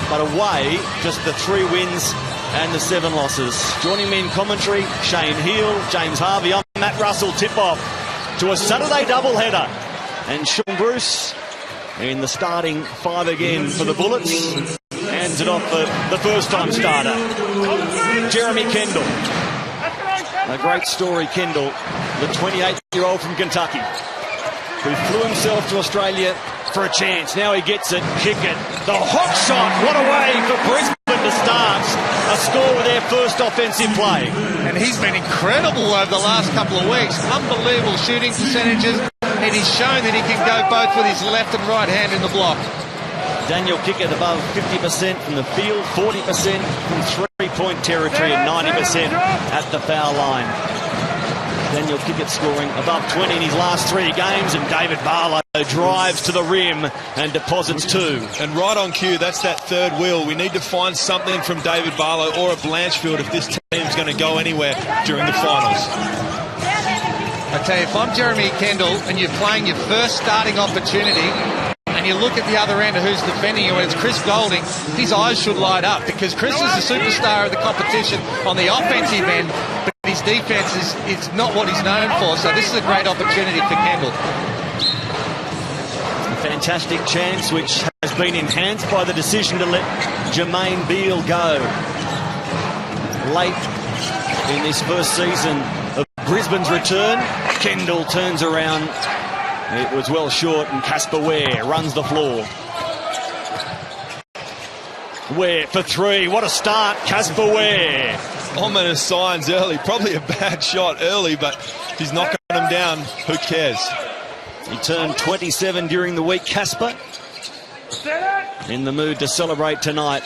but away just the 3 wins and the 7 losses. Joining me in commentary, Shane Heal, James Harvey. I'm Matt Russell. Tip-off to a Saturday doubleheader. And Sean Bruce in the starting 5 again for the Bullets. Hands it off for the first-time starter, Jeremy Kendall. A great story, Kendall, the 28-year-old from Kentucky, who flew himself to Australia for a chance. Now he gets it, kick it. The hot shot, what a way for Brisbane to start a score with their first offensive play. And he's been incredible over the last couple of weeks. Unbelievable shooting percentages, and he's shown that he can go both with his left and right hand in the block. Daniel Kickett above 50% from the field, 40% from three-point territory, and 90% at the foul line. Daniel Kickett scoring above 20 in his last 3 games, and David Barlow drives to the rim and deposits 2. And right on cue, that's that third wheel. We need to find something from David Barlow or a Blanchfield if this team's going to go anywhere during the finals. I tell you, if I'm Jeremy Kendall and you're playing your first starting opportunity, and you look at the other end of who's defending you, and it's Chris Goulding, his eyes should light up, because Chris is the superstar of the competition on the offensive end, but his defense is not what he's known for, so this is a great opportunity for Kendall. A fantastic chance, which has been enhanced by the decision to let Jermaine Beal go late in this first season of Brisbane's return. Kendall turns around. It was well short, and Casper Ware runs the floor. Ware for 3. What a start, Casper Ware. Ominous signs early. Probably a bad shot early, but he's knocking them down. Who cares? He turned 27 during the week, Casper. In the mood to celebrate tonight.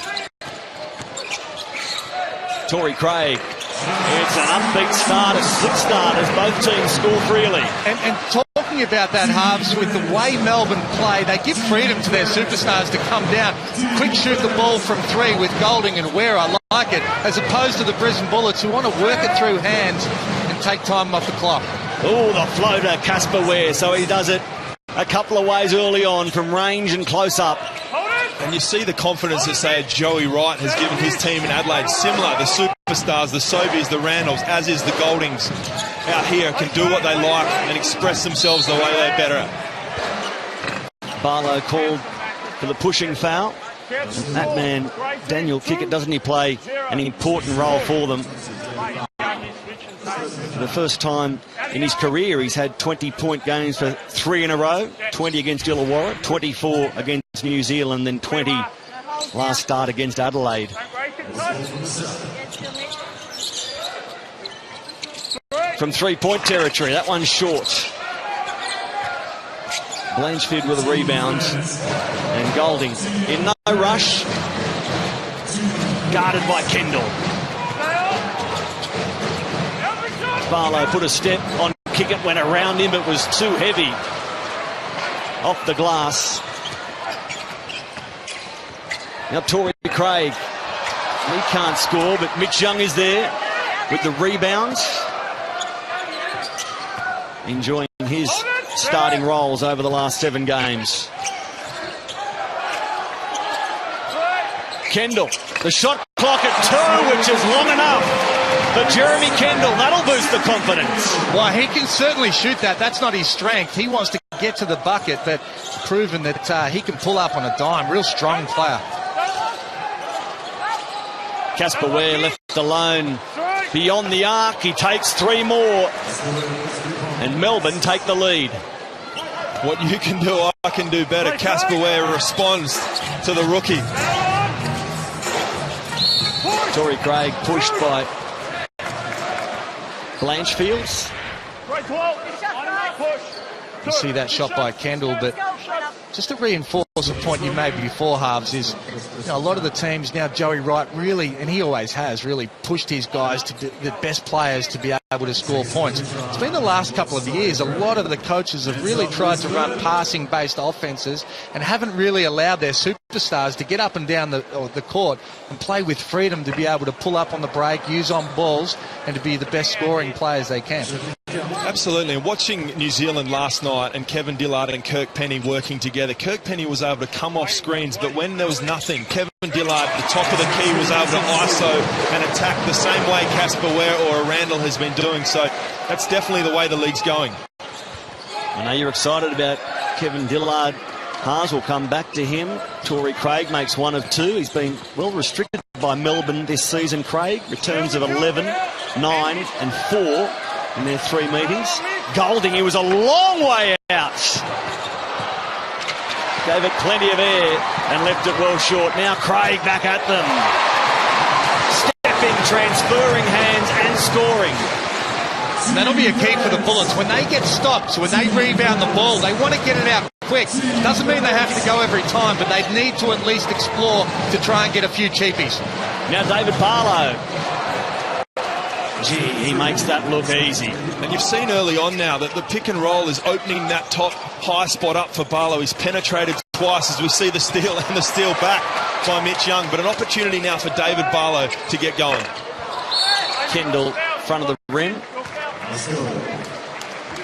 Torrey Craig. It's an upbeat start of 6 starters. Both teams score freely. And talking about that, halves, with the way Melbourne play, they give freedom to their superstars to come down, quick shoot the ball from 3 with Goulding and Ware. I like it, as opposed to the Brisbane Bullets, who want to work it through hands and take time off the clock. Oh, the floater, Casper Ware. So he does it a couple of ways early on from range and close up. And you see the confidence that, say, Joey Wright has given his team in Adelaide. Similar, the superstars, the Sobies, the Randalls, as is the Gouldings out here, can do what they like and express themselves the way they're better at. Barlow called for the pushing foul. And that man, Daniel Kickett, doesn't he play an important role for them? For the first time in his career, he's had 20-point games for 3 in a row. 20 against Illawarra, 24 against New Zealand, then 20 last start against Adelaide. From 3-point territory, that one's short. Blanchfield with a rebound, and Goulding in no rush, guarded by Kendall. Barlow put a step on Kickett, went around him, it was too heavy. Off the glass. Now Torrey Craig. He can't score, but Mitch Young is there with the rebounds. Enjoying his starting roles over the last 7 games. Kendall, the shot clock at 2, which is long enough for Jeremy Kendall. That'll boost the confidence. Well, he can certainly shoot that. That's not his strength. He wants to get to the bucket, but proven that he can pull up on a dime. Real strong player. Casper Ware left alone beyond the arc. He takes 3 more. And Melbourne take the lead. What you can do, I can do better. Casper Ware responds to the rookie. Torrey Craig pushed by Blanchfield. You see that shot by Kendall, but just to reinforce a point you made before, halves, is a lot of the teams now, Joey Wright really, and he always has, really pushed his guys to the best players to be able to score points. It's been the last couple of years, a lot of the coaches have really tried to run passing-based offenses and haven't really allowed their superstars to get up and down the court and play with freedom to be able to pull up on the break, use on balls, and to be the best scoring players they can. Absolutely, and watching New Zealand last night and Kevin Dillard and Kirk Penny working together, Kirk Penny was able to come off screens, but when there was nothing, Kevin Dillard, the top of the key, was able to ISO and attack the same way Casper Ware or Randall has been doing. So that's definitely the way the league's going. I know you're excited about Kevin Dillard. Haas will come back to him. Torrey Craig makes 1 of 2. He's been well restricted by Melbourne this season, Craig. Returns of 11, 9 and 4 in their 3 meetings. Golding, he was a long way out. Gave it plenty of air and left it well short. Now Craig back at them. Stepping, transferring hands and scoring. And that'll be a key for the Bullets. When they get stopped, when they rebound the ball, they want to get it out quick. Doesn't mean they have to go every time, but they need to at least explore to try and get a few cheapies. Now David Barlow. Gee, he makes that look easy. And you've seen early on now that the pick and roll is opening that top high spot up for Barlow. He's penetrated twice as we see the steal and the steal back by Mitch Young. But an opportunity now for David Barlow to get going. Kendall, front of the rim.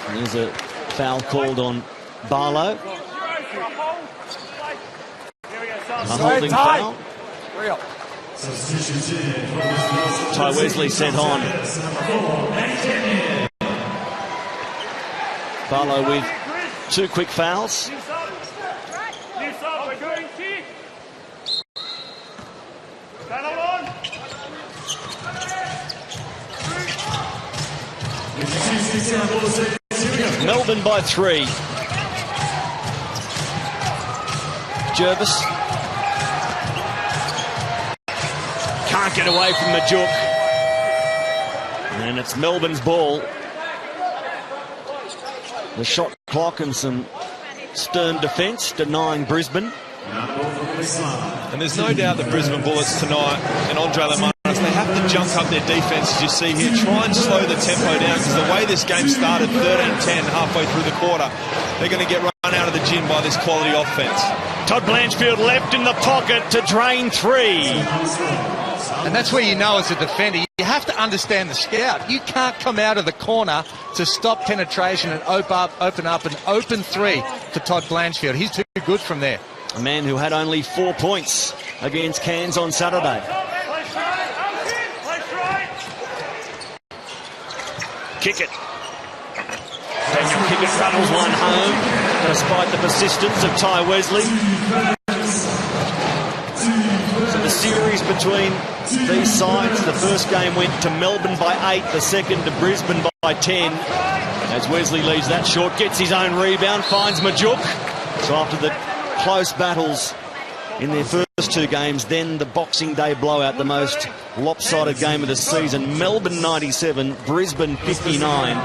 There's a foul called on Barlow. A holding foul. Ty Wesley sent on. Barlow with 2 quick fouls. Melbourne by 3. Jervis can't get away from Majuk. And it's Melbourne's ball. The shot clock and some stern defence denying Brisbane. And there's no doubt that Brisbane Bullets tonight and Andre Lamaris, they have to junk up their defence, as you see here, try and slow the tempo down, because the way this game started, 13-10 halfway through the quarter, they're going to get run out of the gym by this quality offence. Todd Blanchfield left in the pocket to drain 3. And that's where you know as a defender, you have to understand the scout. You can't come out of the corner to stop penetration and open up an open 3 for Todd Blanchfield. He's too good from there. A man who had only 4 points against Cairns on Saturday. Kickett. Daniel Kickett rattles one home despite the persistence of Ty Wesley. So the series between these sides, the first game went to Melbourne by 8, the second to Brisbane by 10. As Wesley leaves that short, gets his own rebound, finds Majuk. So after the close battles in their first 2 games, then the Boxing Day blowout, the most lopsided game of the season. Melbourne 97, Brisbane 59.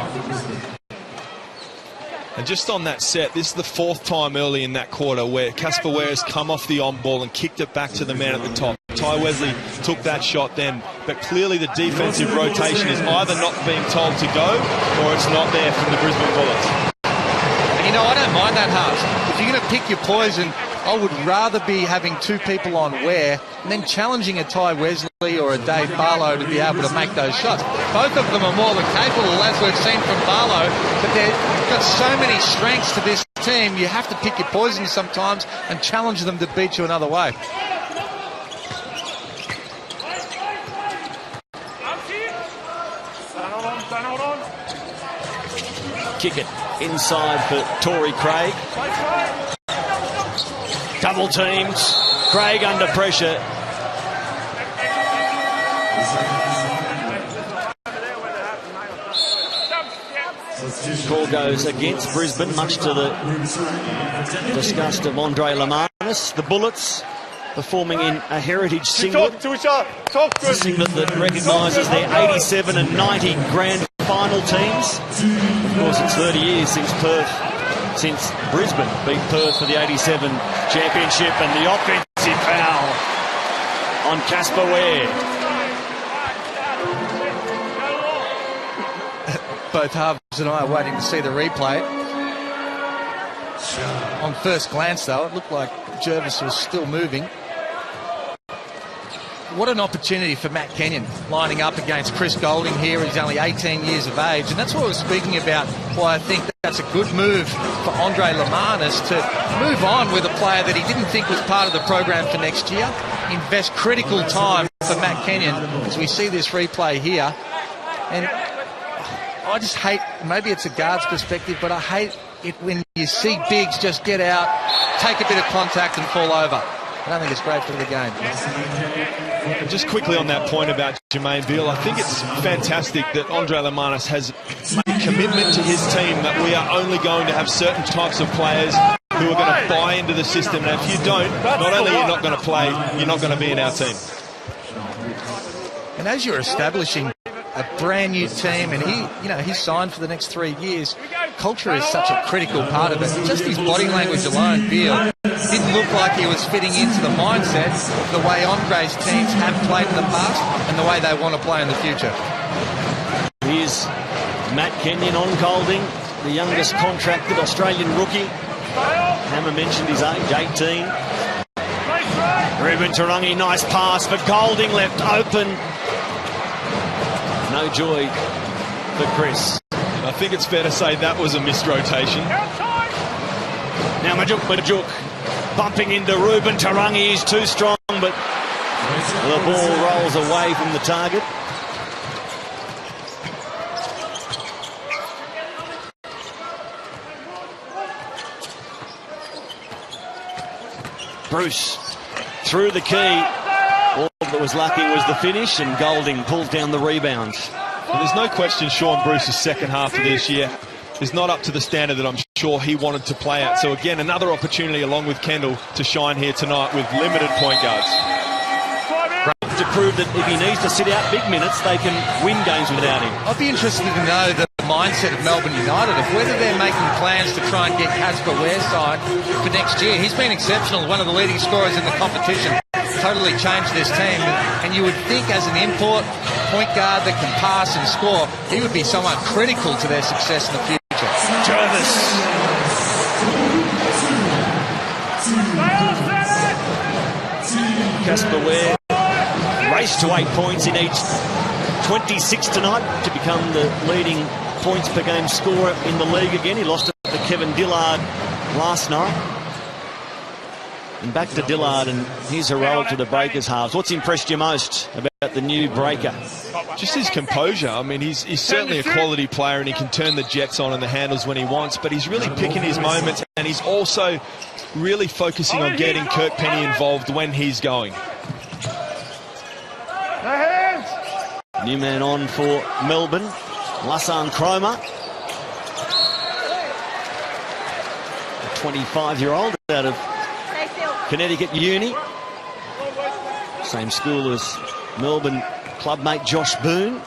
And just on that set, this is the 4th time early in that quarter where Casper Ware has come off the on ball and kicked it back to the man at the top. Ty Wesley took that shot then, but clearly the defensive rotation is either not being told to go or it's not there from the Brisbane Bullets. And you know, I don't mind that, Haas. If you're going to pick your poison, I would rather be having 2 people on Ware and then challenging a Ty Wesley or a Dave Barlow to be able to make those shots. Both of them are more than capable, as we've seen from Barlow, but they've got so many strengths to this team, you have to pick your poison sometimes and challenge them to beat you another way. Kick it inside for Torrey Craig. Double teamed. Craig under pressure. Call goes against Brisbane, much to the disgust of Andre Lamaris. The Bullets performing in a heritage singlet. A singlet that recognises their 87 and 90 grand final teams. Of course, it's 30 years since Brisbane beat Perth for the 87 championship, and the offensive foul on Casper Ware. Both Harves and I are waiting to see the replay. On first glance, though, it looked like Jervis was still moving. what an opportunity for Matt Kenyon lining up against Chris Goulding here. He's only 18 years of age, and that's what I was speaking about, why I think that's a good move for Andre Lemanis to move on with a player that he didn't think was part of the program for next year. Invest critical time for Matt Kenyon as we see this replay here. And I just hate, maybe it's a guard's perspective, but I hate it when you see bigs just get out, take a bit of contact and fall over. I don't think it's great for the game. And just quickly on that point about Jermaine Beal, I think it's fantastic that Andre Lemanis has made a commitment to his team that we are only going to have certain types of players who are going to buy into the system. And if you don't, not only are you not going to play, you're not going to be in our team. And as you're establishing a brand new team, and he's signed for the next 3 years, culture is such a critical part of it. Just his body language alone, Beal didn't look like he was fitting into the mindset of the way Andre's teams have played in the past and the way they want to play in the future. Here's Matt Kenyon on Goulding, the youngest contracted Australian rookie. Hammer mentioned his age, 18. Ruben Tarangi, nice pass for Goulding, left open. No joy for Chris. I think it's fair to say that was a missed rotation. Now Majuk bumping into Ruben Tarangi. He's too strong, but the ball rolls away from the target. Bruce through the key. All that was lucky was the finish, and Goulding pulls down the rebound. Well, there's no question Sean Bruce's second half of this year is not up to the standard that I'm sure he wanted to play at. So again, another opportunity along with Kendall to shine here tonight with limited point guards. To prove that if he needs to sit out big minutes, they can win games without him. I'd be interested to know the mindset of Melbourne United, of whether they're making plans to try and get Casper Ware's side for next year. He's been exceptional, one of the leading scorers in the competition. Totally changed this team, and you would think as an import point guard that can pass and score, he would be somewhat critical to their success in the future. Jervis. Casper Ware raced to 8 points. He needs 26 tonight to become the leading points per game scorer in the league again. He lost it to Kevin Dillard last night. And back to Dillard, and he's heroic to the Breakers halves. What's impressed you most about the new Breaker? Just his composure. I mean, he's certainly a quality player, and he can turn the jets on and the handles when he wants, but he's really picking his moments, and he's also really focusing on getting Kirk Penny involved when he's going. New man on for Melbourne, Lassan Cromer. A 25-year-old out of Connecticut Uni. Same school as Melbourne clubmate Josh Boone.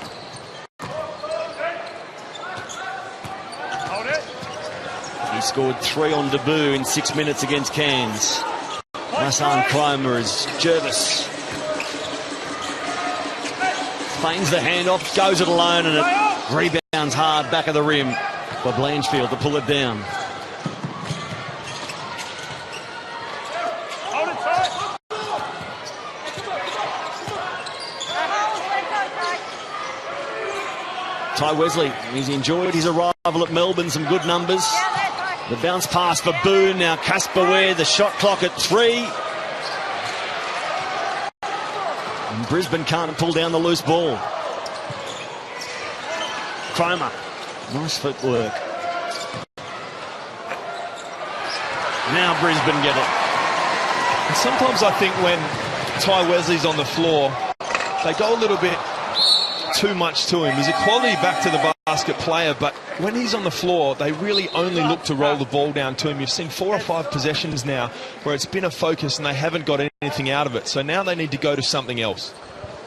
He scored 3 on debut in 6 minutes against Cairns. Lassan Cromer is Jervis. Feigns the handoff, goes it alone, and it rebounds hard back of the rim for Blanchfield to pull it down. Ty Wesley, he's enjoyed his arrival at Melbourne, some good numbers. The bounce pass for Boone, now Casper Ware, the shot clock at 3. And Brisbane can't pull down the loose ball. Cromer, nice footwork. Now Brisbane get it. And sometimes I think when Ty Wesley's on the floor, they go a little bit too much to him. He's a quality back to the basket player, but when he's on the floor, they really only look to roll the ball down to him. You've seen 4 or 5 possessions now where it's been a focus and they haven't got anything out of it. So now they need to go to something else.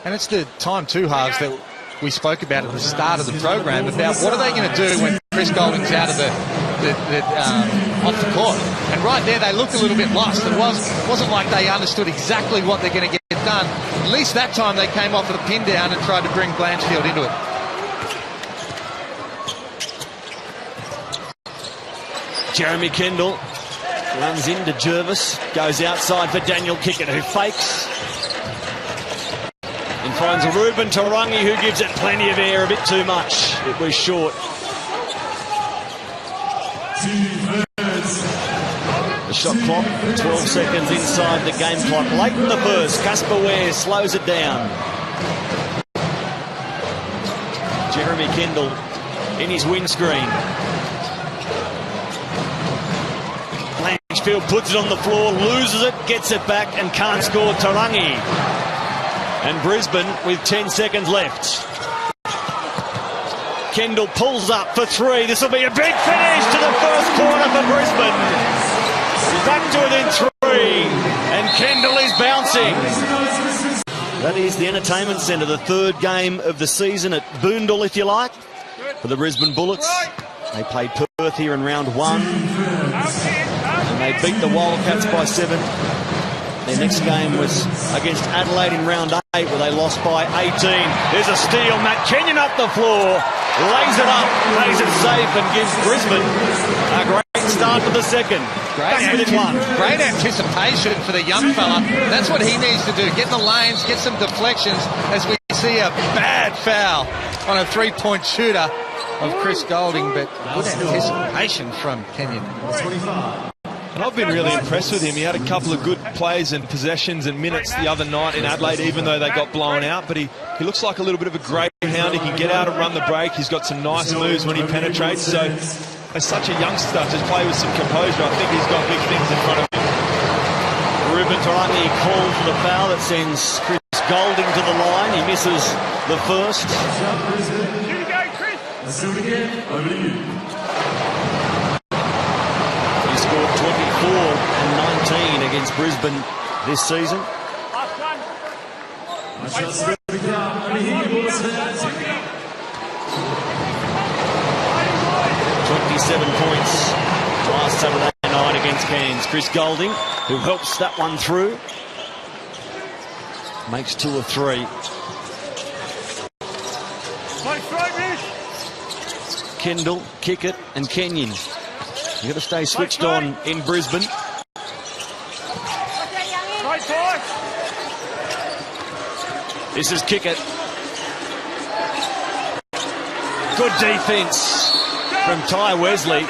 And it's the time two halves that we spoke about at the start of the program about what are they going to do when Chris Goulding's out of off the court. And right there they looked a little bit lost. It wasn't like they understood exactly what they're going to get done. At least that time they came off with a pin down and tried to bring Blanchfield into it. Jeremy Kendall runs into Jervis, goes outside for Daniel Kickett, who fakes. finds Ruben Tarangi, who gives it plenty of air, a bit too much. It was short. The shot clock, 12 seconds inside the game clock. Late in the first, Casper Ware slows it down. Jeremy Kendall in his windscreen. Blanchfield puts it on the floor, loses it, gets it back and can't score. Tarangi. And Brisbane with 10 seconds left. Kendall pulls up for three. This will be a big finish to the first quarter for Brisbane. Back to within three. And Kendall is bouncing. That is the Entertainment Centre, the third game of the season at Boondall, if you like, for the Brisbane Bullets. They played Perth here in round one. And they beat the Wildcats by 7. Their next game was against Adelaide in round 8, where they lost by 18. There's a steal. Matt Kenyon up the floor, lays it up, plays it safe, and gives Brisbane a great start for the second. Great anticipation for the young fella. That's what he needs to do. Get in the lanes, get some deflections, as we see a bad foul on a three-point shooter of Chris Golding, but good anticipation from Kenyon. And I've been really impressed with him. He had a couple of good plays and possessions and minutes the other night in Adelaide, even though they got blown out. But he looks like a little bit of a greyhound. He can get out and run the break. He's got some nice moves when he penetrates. So as such a youngster, just play with some composure. I think he's got big things in front of him. Ruben Tarangi called for the foul that sends Chris Golding to the line. He misses the first. Here you go, Chris. Let's do it again. Over to you. He scored 24 and 19 against Brisbane this season. Last one. 27 points last Saturday night against Cairns. Chris Golding, who helps that one through, makes 2 of 3. Kendall, Kickett and Kenyon. You've got to stay switched on in Brisbane. This is Kickett. Good defence from Ty Wesley,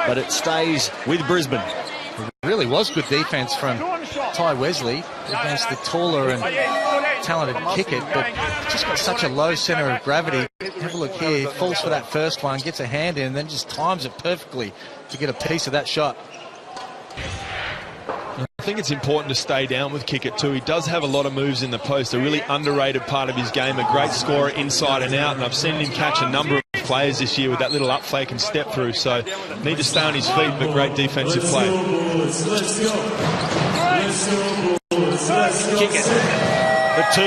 but it stays with Brisbane. It really was good defence from Ty Wesley against the taller and talented Kickett, but just got such a low centre of gravity. Have a look here. He falls for that first one, gets a hand in, and then just times it perfectly to get a piece of that shot. I think it's important to stay down with Kickett too. He does have a lot of moves in the post, a really underrated part of his game, a great scorer inside and out, and I've seen him catch a number of players this year with that little up fake and step through, so need to stay on his feet, but great defensive play. Kickett for 2.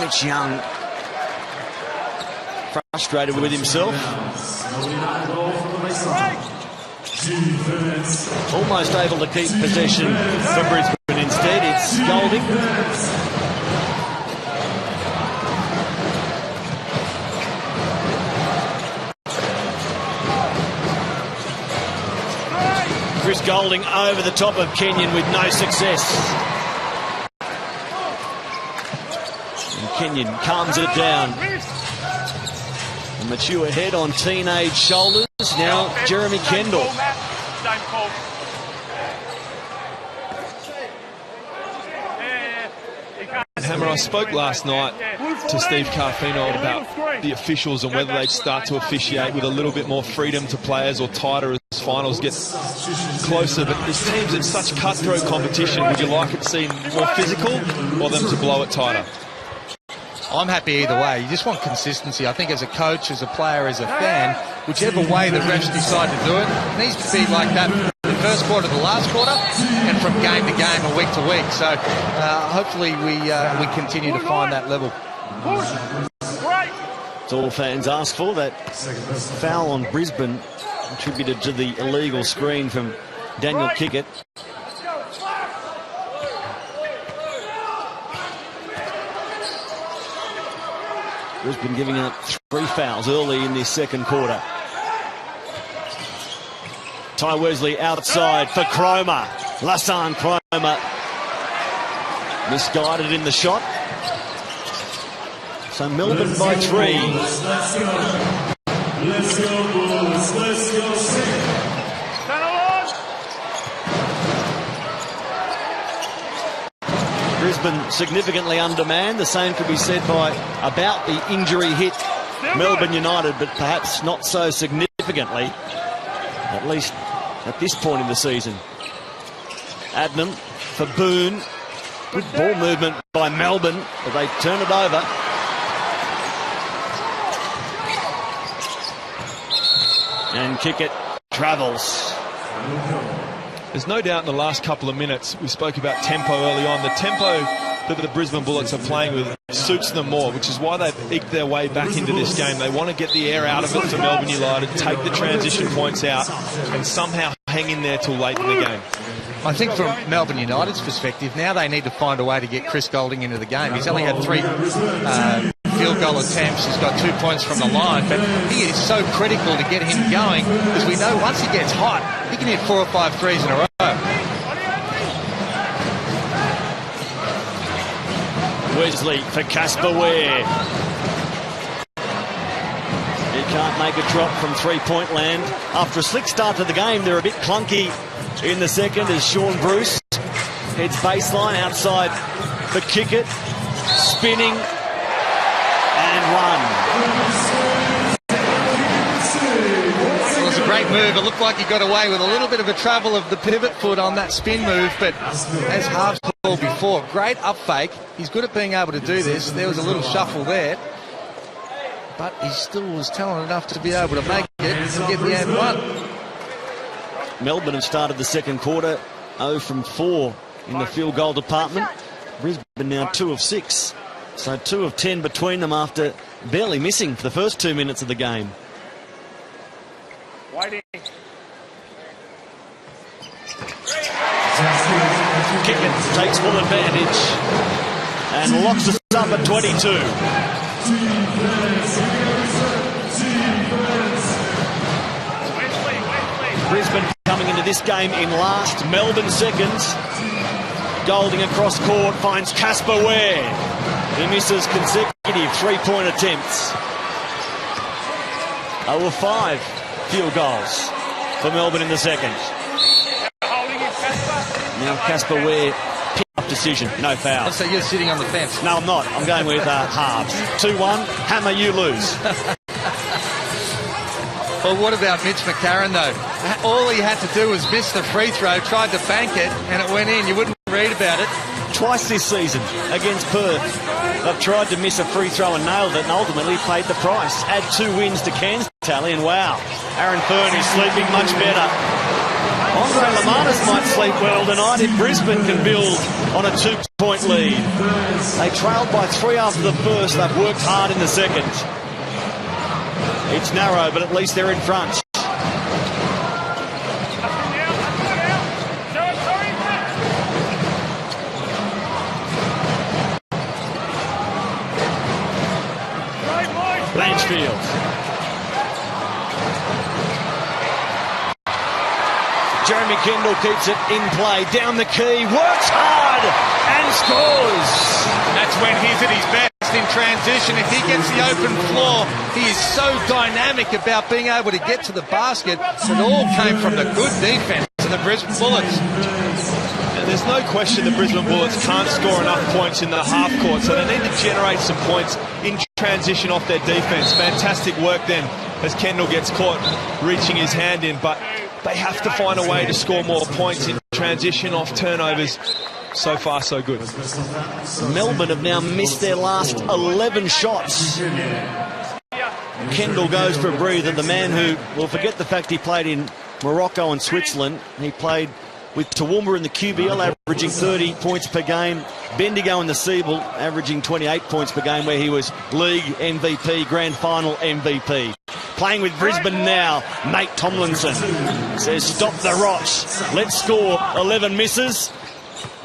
Mitch Young frustrated with himself. Almost able to keep possession for Brisbane. Instead, it's Golding. Chris Golding over the top of Kenyon with no success. And Kenyon calms it down. A mature head on teenage shoulders. Now Jeremy Kendall. Hammer, I spoke last night to Steve Carfino about the officials and whether they'd start to officiate with a little bit more freedom to players or tighter as finals get closer. But it seems it's such cutthroat competition. Would you like it to seem more physical or them to blow it tighter? I'm happy either way. You just want consistency. I think as a coach, as a player, as a fan, whichever way the refs decide to do it, it needs to be like that from the first quarter to the last quarter and from game to game or week to week. So hopefully we continue to find that level. It's all fans ask for. That foul on Brisbane contributed to the illegal screen from Daniel Kickett. Brisbane giving up 3 fouls early in this second quarter. Ty Wesley outside for Cromer. Lassane Cromer Misguided in the shot. So Melbourne by 3. Let's go, Bulls. Let's go. Brisbane significantly undermanned. The same could be said by about the injury hit Melbourne United, but perhaps not so significantly, at least at this point in the season. Adnam for Boone. Good ball movement by Melbourne, but they turn it over. And kick it travels. There's no doubt in the last couple of minutes, we spoke about tempo early on. The tempo that the Brisbane Bullets are playing with suits them more, which is why they've eked their way back into this game. They want to get the air out of it for Melbourne United, take the transition points out, and somehow hang in there till late in the game. I think from Melbourne United's perspective, now they need to find a way to get Chris Goulding into the game. He's only had 3 field goal attempts. He's got 2 points from the line, but he is so critical to get him going, because we know once he gets hot, he can hit 4 or 5 threes in a row. Wesley for Casper Ware. He can't make a drop from three-point land. After a slick start to the game, they're a bit clunky in the second as Sean Bruce heads baseline outside for kick it. Spinning and one. It was a great move. It looked like he got away with a little bit of a travel of the pivot foot on that spin move, but as Harv's called before, great up fake. He's good at being able to do this. There was a little shuffle there, but he still was talented enough to be able to make it and get the and one. Melbourne have started the second quarter 0 from 4 in the field goal department. Brisbane now 2 of 6. So 2 of 10 between them after barely missing for the first 2 minutes of the game. Whiting. Kickett takes full advantage and locks us up at 22. Brisbane coming into this game in last. Melbourne seconds. Goulding across court finds Casper Ware. He misses consecutive 3-point attempts. 0 of 5 field goals for Melbourne in the second. Now Casper Ware, pick-up decision, no foul. So you're sitting on the fence? No, I'm not. I'm going with halves. 2-1, hammer, you lose. Well, what about Mitch McCarron, though? All he had to do was miss the free throw, tried to bank it, and it went in. You wouldn't read about it. Twice this season against Perth, they've tried to miss a free throw and nailed it, and ultimately paid the price. Add 2 wins to Cairns' tally, and wow, Aaron Fern is sleeping much better. Andre Lamanis might sleep well tonight if Brisbane can build on a 2-point lead. They trailed by 3 after the first. They've worked hard in the second. It's narrow, but at least they're in front. Blanchfield. Jeremy Kendall keeps it in play. Down the key, works hard and scores. That's when he's at his best in transition. If he gets the open floor, he is so dynamic about being able to get to the basket. It all came from the good defense of the Brisbane Bullets. And there's no question the Brisbane Bullets can't score enough points in the half court, so they need to generate some points in transition off their defense. Fantastic work then as Kendall gets caught reaching his hand in, but they have to find a way to score more points in transition off turnovers. So far, so good. Melbourne have now missed their last 11 shots. Kendall goes for a breather. The man who will forget the fact he played in Morocco and Switzerland. He played with Toowoomba in the QBL, averaging 30 points per game. Bendigo in the Siebel, averaging 28 points per game, where he was league MVP, grand final MVP. Playing with Brisbane now, Nate Tomlinson says, stop the rot. Let's score. 11 misses,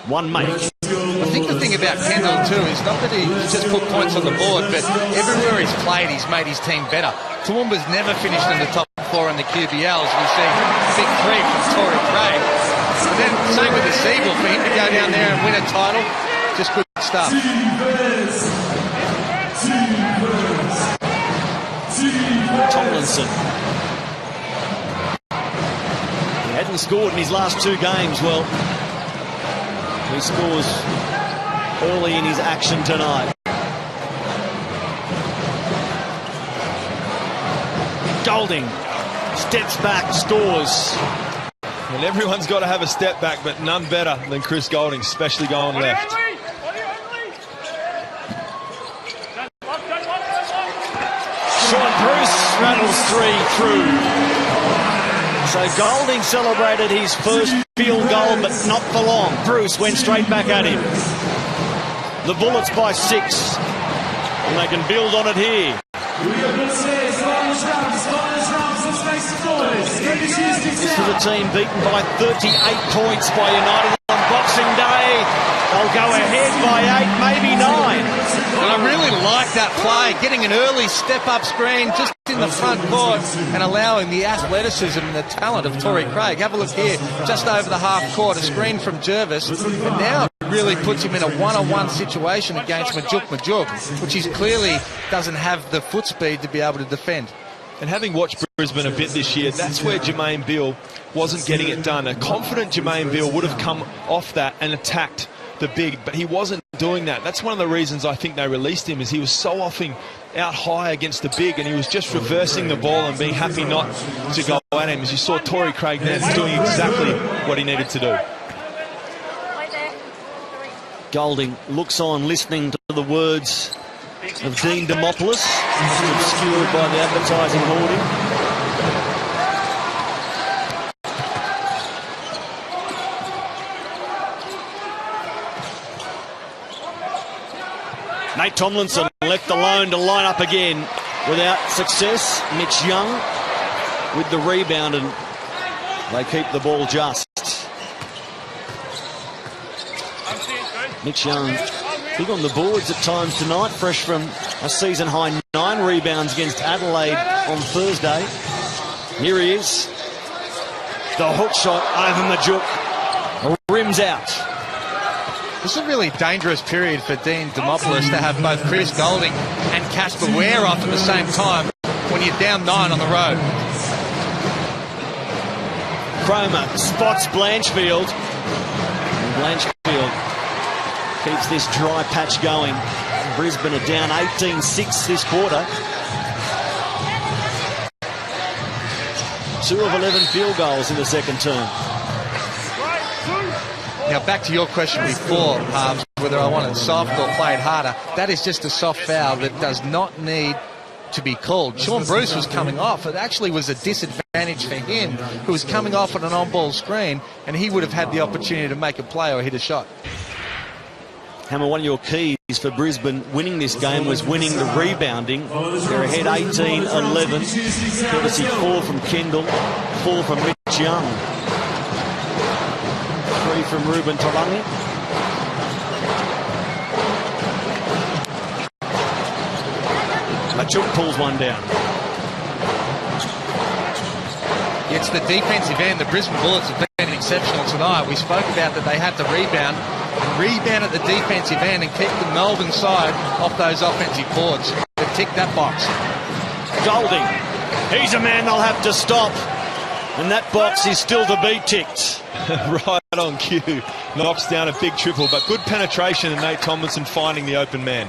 1 make. I think the thing about Kendall too is not that he's just put points on the board, but everywhere he's played, he's made his team better. Toowoomba's never finished in the top 4 in the QBLs. We see big 3 from Torrey Craig. And then same with the Siebel, for him to go down there and win a title. Just good stuff. Tomlinson. He hadn't scored in his last 2 games. Well, he scores early in his action tonight. Golding steps back, scores. And everyone's got to have a step back, but none better than Chris Golding, especially going left. Sean Bruce rattles 3 through. So Golding celebrated his first field goal, but not for long. Bruce went straight back at him. The Bullets by 6. And they can build on it here. This was a team beaten by 38 points by United on Boxing Day. They'll go ahead by 8, maybe 9. And I really like that play, getting an early step-up screen just in the front court and allowing the athleticism and the talent of Torrey Craig. Have a look here, just over the half court, a screen from Jervis, and now it really puts him in a one-on-one situation against Majuk, which he clearly doesn't have the foot speed to be able to defend. And having watched Brisbane a bit this year, that's where Jermaine Beale wasn't getting it done. A confident Jermaine Beale would have come off that and attacked the big, but he wasn't doing that. That's one of the reasons I think they released him, is he was so often out high against the big, and he was just reversing the ball and being happy not to go at him. As you saw Torrey Craig there doing exactly what he needed to do. Golding looks on, listening to the words of Dean Demopoulos, obscured by the advertising hoarding. Nate Tomlinson left alone to line up again without success. Mitch Young with the rebound, and they keep the ball just. Mitch Young big on the boards at times tonight, fresh from a season-high 9 rebounds against Adelaide on Thursday. Here he is. The hook shot over Majuk. Rims out. This is a really dangerous period for Dean Demopoulos to have both Chris Golding and Casper Ware off at the same time when you're down 9 on the road. Cromer spots Blanchfield. And Blanchfield keeps this dry patch going. Brisbane are down 18-6 this quarter. 2 of 11 field goals in the second term. Now, back to your question before, whether I wanted soft or played harder, that is just a soft foul that does not need to be called. Sean Bruce was coming off. It actually was a disadvantage for him, who was coming off on an on-ball screen, and he would have had the opportunity to make a play or hit a shot. Hammer, one of your keys for Brisbane winning this game was winning the rebounding. They're ahead 18-11. Courtesy 4 from Kendall, 4 from Mitch Young. 3 from Ruben Talangi. Majuk pulls one down. It's the defensive end. The Brisbane Bullets have been exceptional tonight. We spoke about that they had to rebound at the defensive end and keep the Melbourne side off those offensive boards. They've ticked that box. Golding. He's a man they'll have to stop. And that box is still to be ticked. Right on cue. Knocks down a big triple, but good penetration, and Nate Tomlinson finding the open man.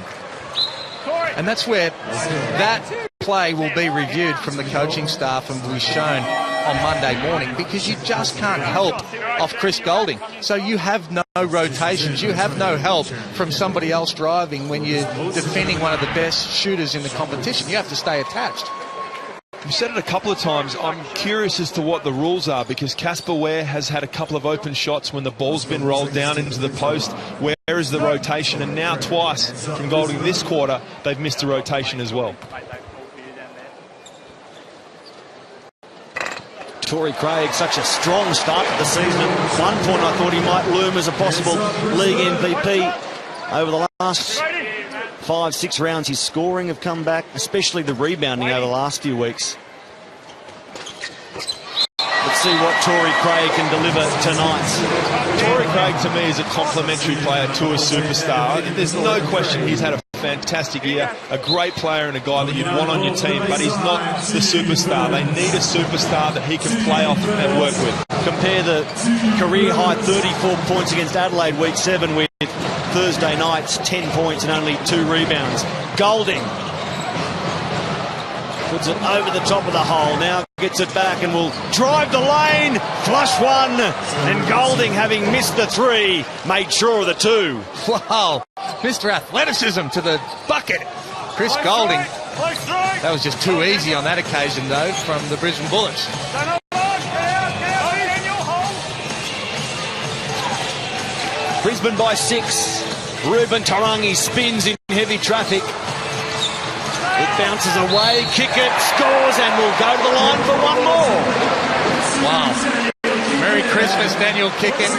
And that's where that play will be reviewed from the coaching staff and will be shown on Monday morning, because you just can't help off Chris Golding. So you have no rotations. You have no help from somebody else driving when you're defending one of the best shooters in the competition. You have to stay attached. You've said it a couple of times. I'm curious as to what the rules are, because Casper Ware has had a couple of open shots when the ball's been rolled down into the post. Where is the rotation? And now twice from Golding this quarter, they've missed a rotation as well. Torrey Craig, such a strong start to the season. At one point I thought he might loom as a possible league MVP. Over the last 5-6 rounds, his scoring have come back, especially the rebounding over the last few weeks. It's Let's see what Torrey Craig can deliver tonight. Torrey Craig, to me, is a complementary player to a superstar. There's no question he's had a fantastic year, a great player and a guy that you'd want on your team, but he's not the superstar. They need a superstar that he can play off and work with. Compare the career-high 34 points against Adelaide week 7 with Thursday night's 10 points and only 2 rebounds. Golding puts it over the top of the hole. Now gets it back and will drive the lane. Flush one. And Golding, having missed the 3, made sure of the 2. Wow. Mr. Athleticism to the bucket. Chris Golding. That was just too easy on that occasion, though, from the Brisbane Bullets. Brisbane by 6. Ruben Tarangi spins in heavy traffic. It bounces away, kick it, scores, and will go to the line for one more. Wow. Merry Christmas, Daniel Kicken.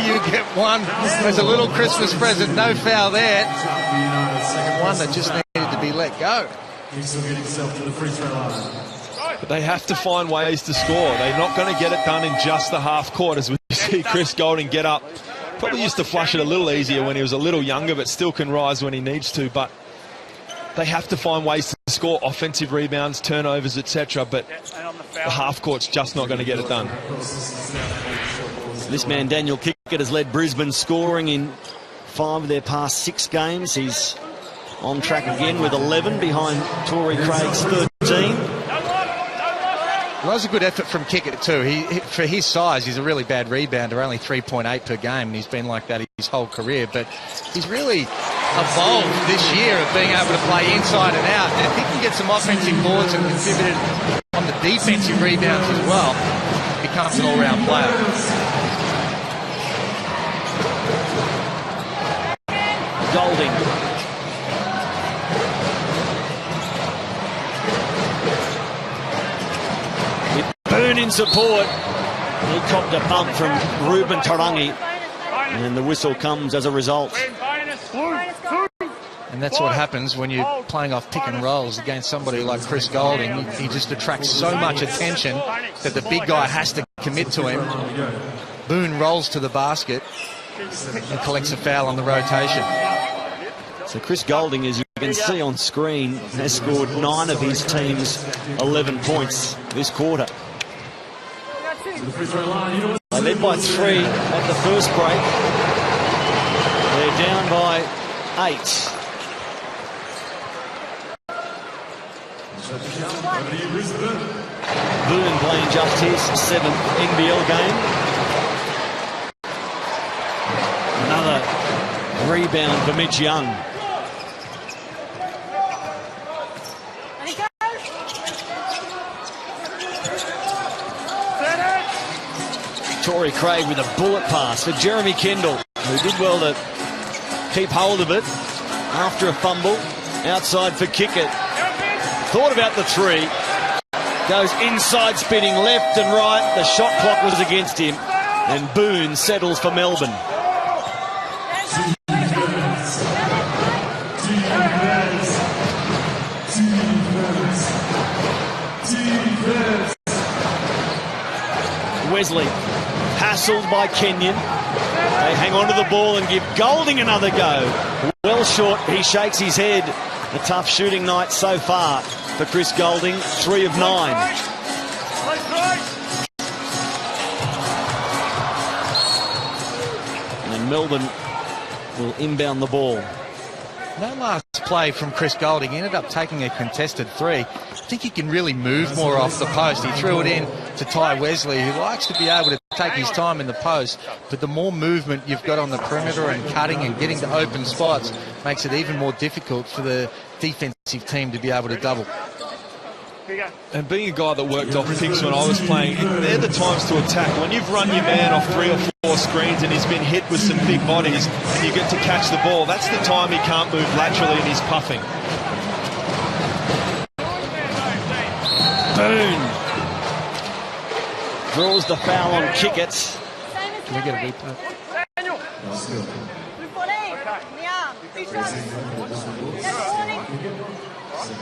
You get one as a little Christmas present. No foul there. One that just needed to be let go. But they have to find ways to score. They're not going to get it done in just the half court, as we see Chris Golding get up. Probably used to flush it a little easier when he was a little younger, but still can rise when he needs to. But they have to find ways to score offensive rebounds, turnovers, etc. But the half court's just not going to get it done. This man, Daniel Kickett, has led Brisbane scoring in 5 of their past 6 games. He's on track again with 11 behind Torrey Craig's 13. Well, that was a good effort from Kickett too. For his size, he's a really bad rebounder, only 3.8 per game, and he's been like that his whole career. But he's really evolved this year of being able to play inside and out. And if he can get some offensive boards and contributed on the defensive rebounds as well, he becomes an all-round player. Golding. Boone in support. He copped a bump from Ruben Tarangi, and the whistle comes as a result. And that's what happens when you're playing off pick and rolls against somebody like Chris Golding. He just attracts so much attention that the big guy has to commit to him. Boone rolls to the basket and collects a foul on the rotation. So Chris Golding, as you can see on screen, has scored 9 of his team's 11 points this quarter. They led by 3 at the first break. They're down by 8. Boone playing just his 7th NBL game. Another rebound for Mitch Young. Torrey Craig with a bullet pass for Jeremy Kendall, who did well to keep hold of it after a fumble. Outside for Kickett. Thought about the 3. Goes inside, spinning left and right. The shot clock was against him. And Boone settles for Melbourne. Wesley, hassled by Kenyon. They hang on to the ball and give Golding another go. Well short, he shakes his head. A tough shooting night so far for Chris Golding, 3 of 9. And Melbourne will inbound the ball. No last play from Chris Golding. He ended up taking a contested 3. I think he can really move more off the post. He threw it in to Ty Wesley, who likes to be able to take his time in the post. But the more movement you've got on the perimeter and cutting and getting to open spots makes it even more difficult for the defensive team to be able to double. And being a guy that worked off picks when I was playing, they're the times to attack. When you've run your man off 3 or 4 screens and he's been hit with some big bodies and you get to catch the ball, that's the time he can't move laterally and he's puffing. Boone draws the foul on Kickett. Can we get a replay?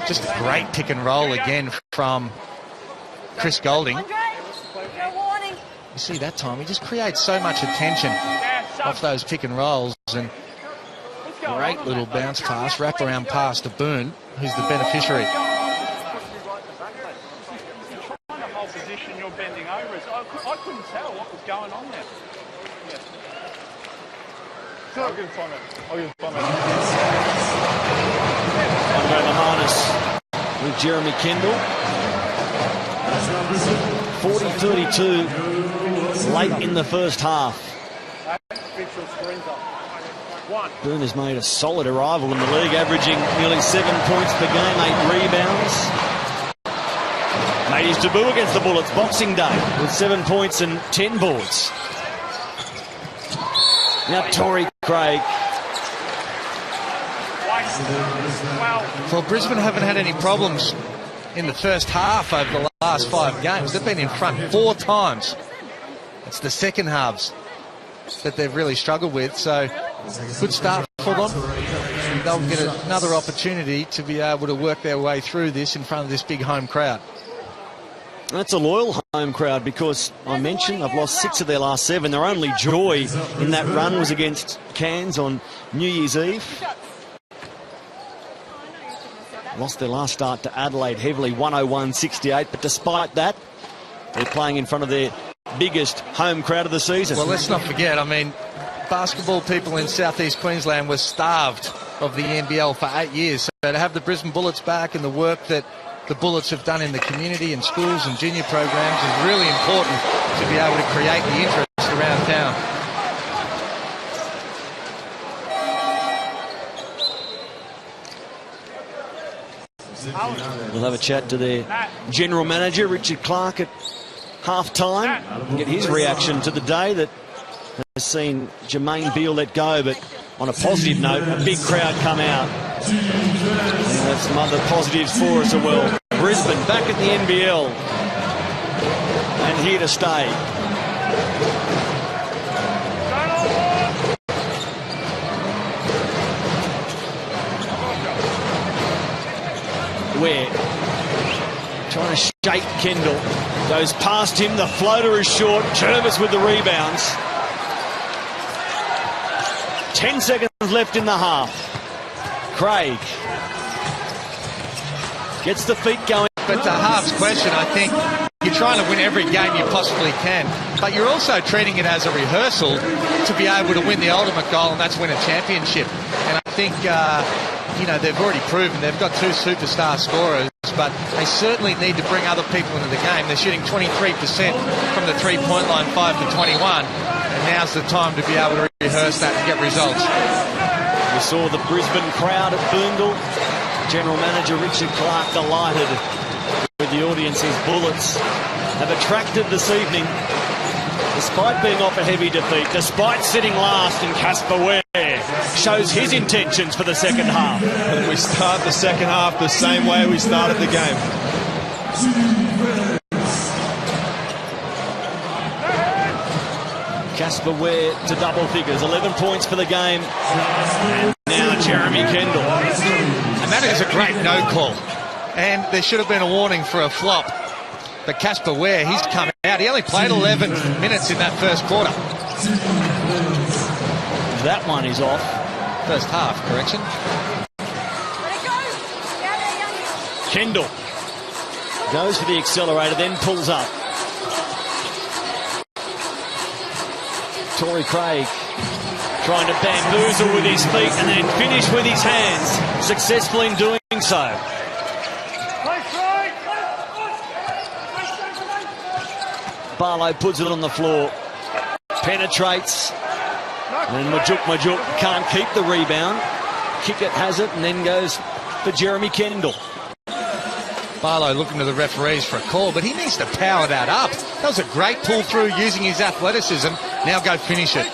Just a great pick and roll again from Chris Golding. You see that time, he just creates so much attention off those pick and rolls, and great little bounce pass, wrap around pass to Boone, who's the beneficiary. Position you're bending over. I couldn't tell what was going on there. I'll give him Andre Lamanus with Jeremy Kendall. 40-32 late in the first half. Boone has made a solid arrival in the league, averaging nearly 7 points per game, 8 rebounds. Made his debut against the Bullets Boxing Day with 7 points and 10 boards. Now Torrey Craig. Well, Brisbane haven't had any problems in the first half over the last 5 games. They've been in front 4 times. It's the second halves that they've really struggled with, so good start for them. They'll get another opportunity to be able to work their way through this in front of this big home crowd. That's a loyal home crowd, because I mentioned I've lost 6 of their last 7. Their only joy in that run was against Cairns on New Year's Eve. Lost their last start to Adelaide heavily, 101-68, but despite that, they're playing in front of their biggest home crowd of the season. Well, let's not forget, I mean, basketball people in southeast Queensland were starved of the NBL for 8 years. So to have the Brisbane Bullets back and the work that the Bullets have done in the community and schools and junior programs is really important to be able to create the interest around town. We'll have a chat to their general manager, Richard Clark, at half-time and get his reaction to the day that has seen Jermaine Beale let go, but on a positive note, a big crowd come out. And that's some other positives for us as well. Brisbane back at the NBL and here to stay. Where trying to shake Kendall, goes past him, the floater is short, Jervis with the rebounds. 10 seconds left in the half. Craig gets the feet going. But to Half's question, I think you're trying to win every game you possibly can, but you're also treating it as a rehearsal to be able to win the ultimate goal, and that's win a championship. And I think, you know, they've already proven they've got 2 superstar scorers, but they certainly need to bring other people into the game. They're shooting 23% from the three-point line, 5-21, and now's the time to be able to rehearse that and get results. We saw the Brisbane crowd at Boondall. General Manager Richard Clark delighted with the audience's Bullets have attracted this evening, despite being off a heavy defeat, despite sitting last, and Casper Ware shows his intentions for the second half. And we start the second half the same way we started the game. Casper Ware to double figures, 11 points for the game. And now Jeremy Kendall. And that is a great no call. And there should have been a warning for a flop. But Casper Ware, he's come out. He only played 11 minutes in that first quarter. That one is off. First half, correction. Kendall goes for the accelerator, then pulls up. Torrey Craig trying to bamboozle with his feet and then finish with his hands, successful in doing so. Barlow puts it on the floor, penetrates, and Majuk can't keep the rebound. Kickett has it and then goes for Jeremy Kendall. Barlow looking to the referees for a call, but he needs to power that up. That was a great pull through using his athleticism. Now go finish it.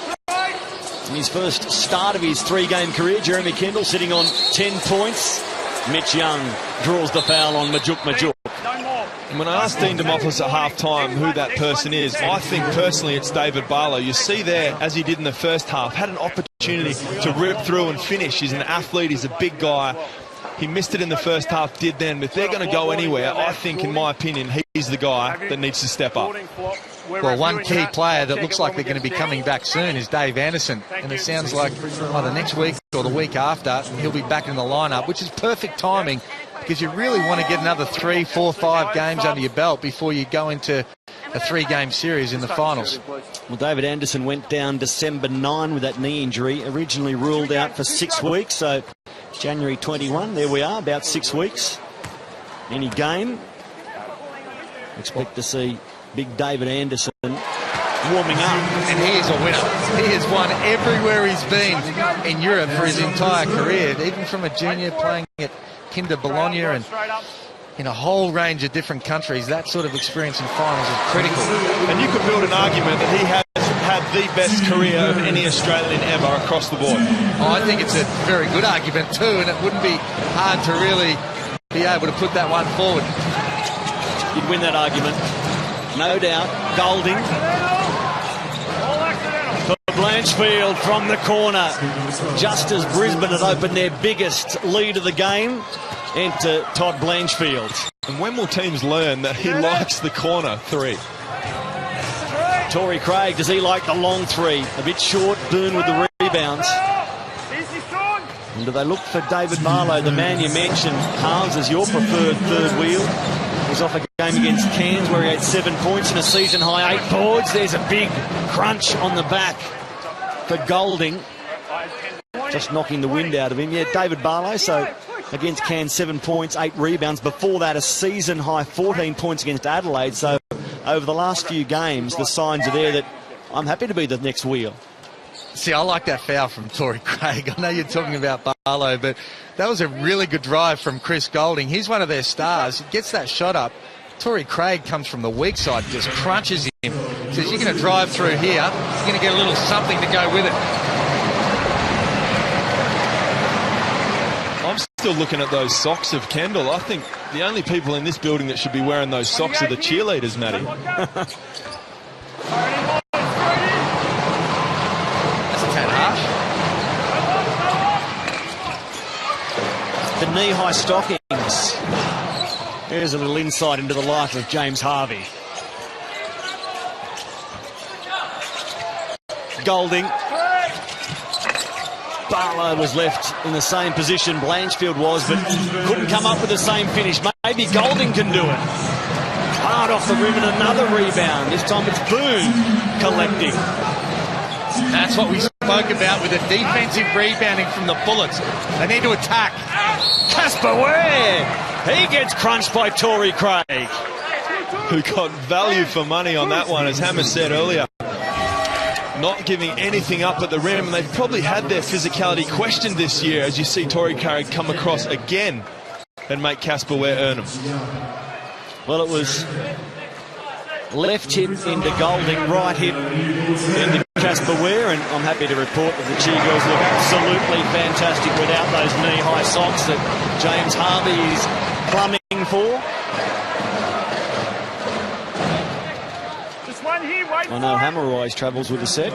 In his first start of his 3-game career, Jeremy Kendall sitting on 10 points. Mitch Young draws the foul on Majuk. And when I asked Dean Demopoulos at half-time who that person is, I think personally it's David Barlow. You see there, as he did in the first half, had an opportunity to rip through and finish. He's an athlete, he's a big guy. He missed it in the first half, did then. But if they're going to go anywhere, I think, in my opinion, he's the guy that needs to step up. Well, one key player that looks like they're going to be coming back soon is Dave Anderson. And it sounds like either next week or the week after, he'll be back in the lineup, which is perfect timing because you really want to get another 3, 4, 5 games under your belt before you go into a 3-game series in the finals. Well, David Anderson went down December 9 with that knee injury, originally ruled out for 6 weeks. So January 21, there we are, about 6 weeks. Any game, expect to see big David Anderson warming up. And he is a winner. He has won everywhere he's been in Europe for his entire career, even from a junior playing at Kinder Bologna and in a whole range of different countries. That sort of experience in finals is critical. And you could build an argument that he has had the best career of any Australian ever across the board. I think it's a very good argument too, and it wouldn't be hard to really be able to put that one forward. You'd win that argument, no doubt. Golding for Blanchfield from the corner. Just as Brisbane had opened their biggest lead of the game, enter Todd Blanchfield. And when will teams learn that he likes the corner 3? Torrey Craig, does he like the long 3? A bit short, Boone with the rebounds. And do they look for David Barlow, the man you mentioned, halves as your preferred third wheel? He's off a game against Cairns where he had 7 points and a season-high 8 boards. There's a big crunch on the back for Golding. Just knocking the wind out of him. Yeah, David Barlow, so against Cairns, 7 points, 8 rebounds. Before that, a season-high 14 points against Adelaide. So over the last few games, the signs are there that I'm happy to be the next wheel. See, I like that foul from Torrey Craig. I know you're talking about Barlow, but that was a really good drive from Chris Golding. He's one of their stars. He gets that shot up. Torrey Craig comes from the weak side, just crunches him. Says, you're going to drive through here. You're going to get a little something to go with it. I'm still looking at those socks of Kendall. I think the only people in this building that should be wearing those socks are the cheerleaders, Matty. The knee-high stockings. Here's a little insight into the life of James Harvey. Golding. Barlow was left in the same position Blanchfield was, but couldn't come up with the same finish. Maybe Golding can do it. Hard off the rim and another rebound. This time it's Boone collecting. That's what we spoke about with the defensive rebounding from the Bullets. They need to attack. Casper Ware! He gets crunched by Torrey Craig. Who got value for money on that one, as Hammer said earlier. Not giving anything up at the rim. They've probably had their physicality questioned this year as you see Torrey Craig come across again and make Casper Ware earn them. Well, it was left hip into Golding, right hip into Casper Ware, and I'm happy to report that the Cheer Girls look absolutely fantastic without those knee-high socks that James Harvey is plumbing for. Just one here, wait. I know Hammer always travels with a set.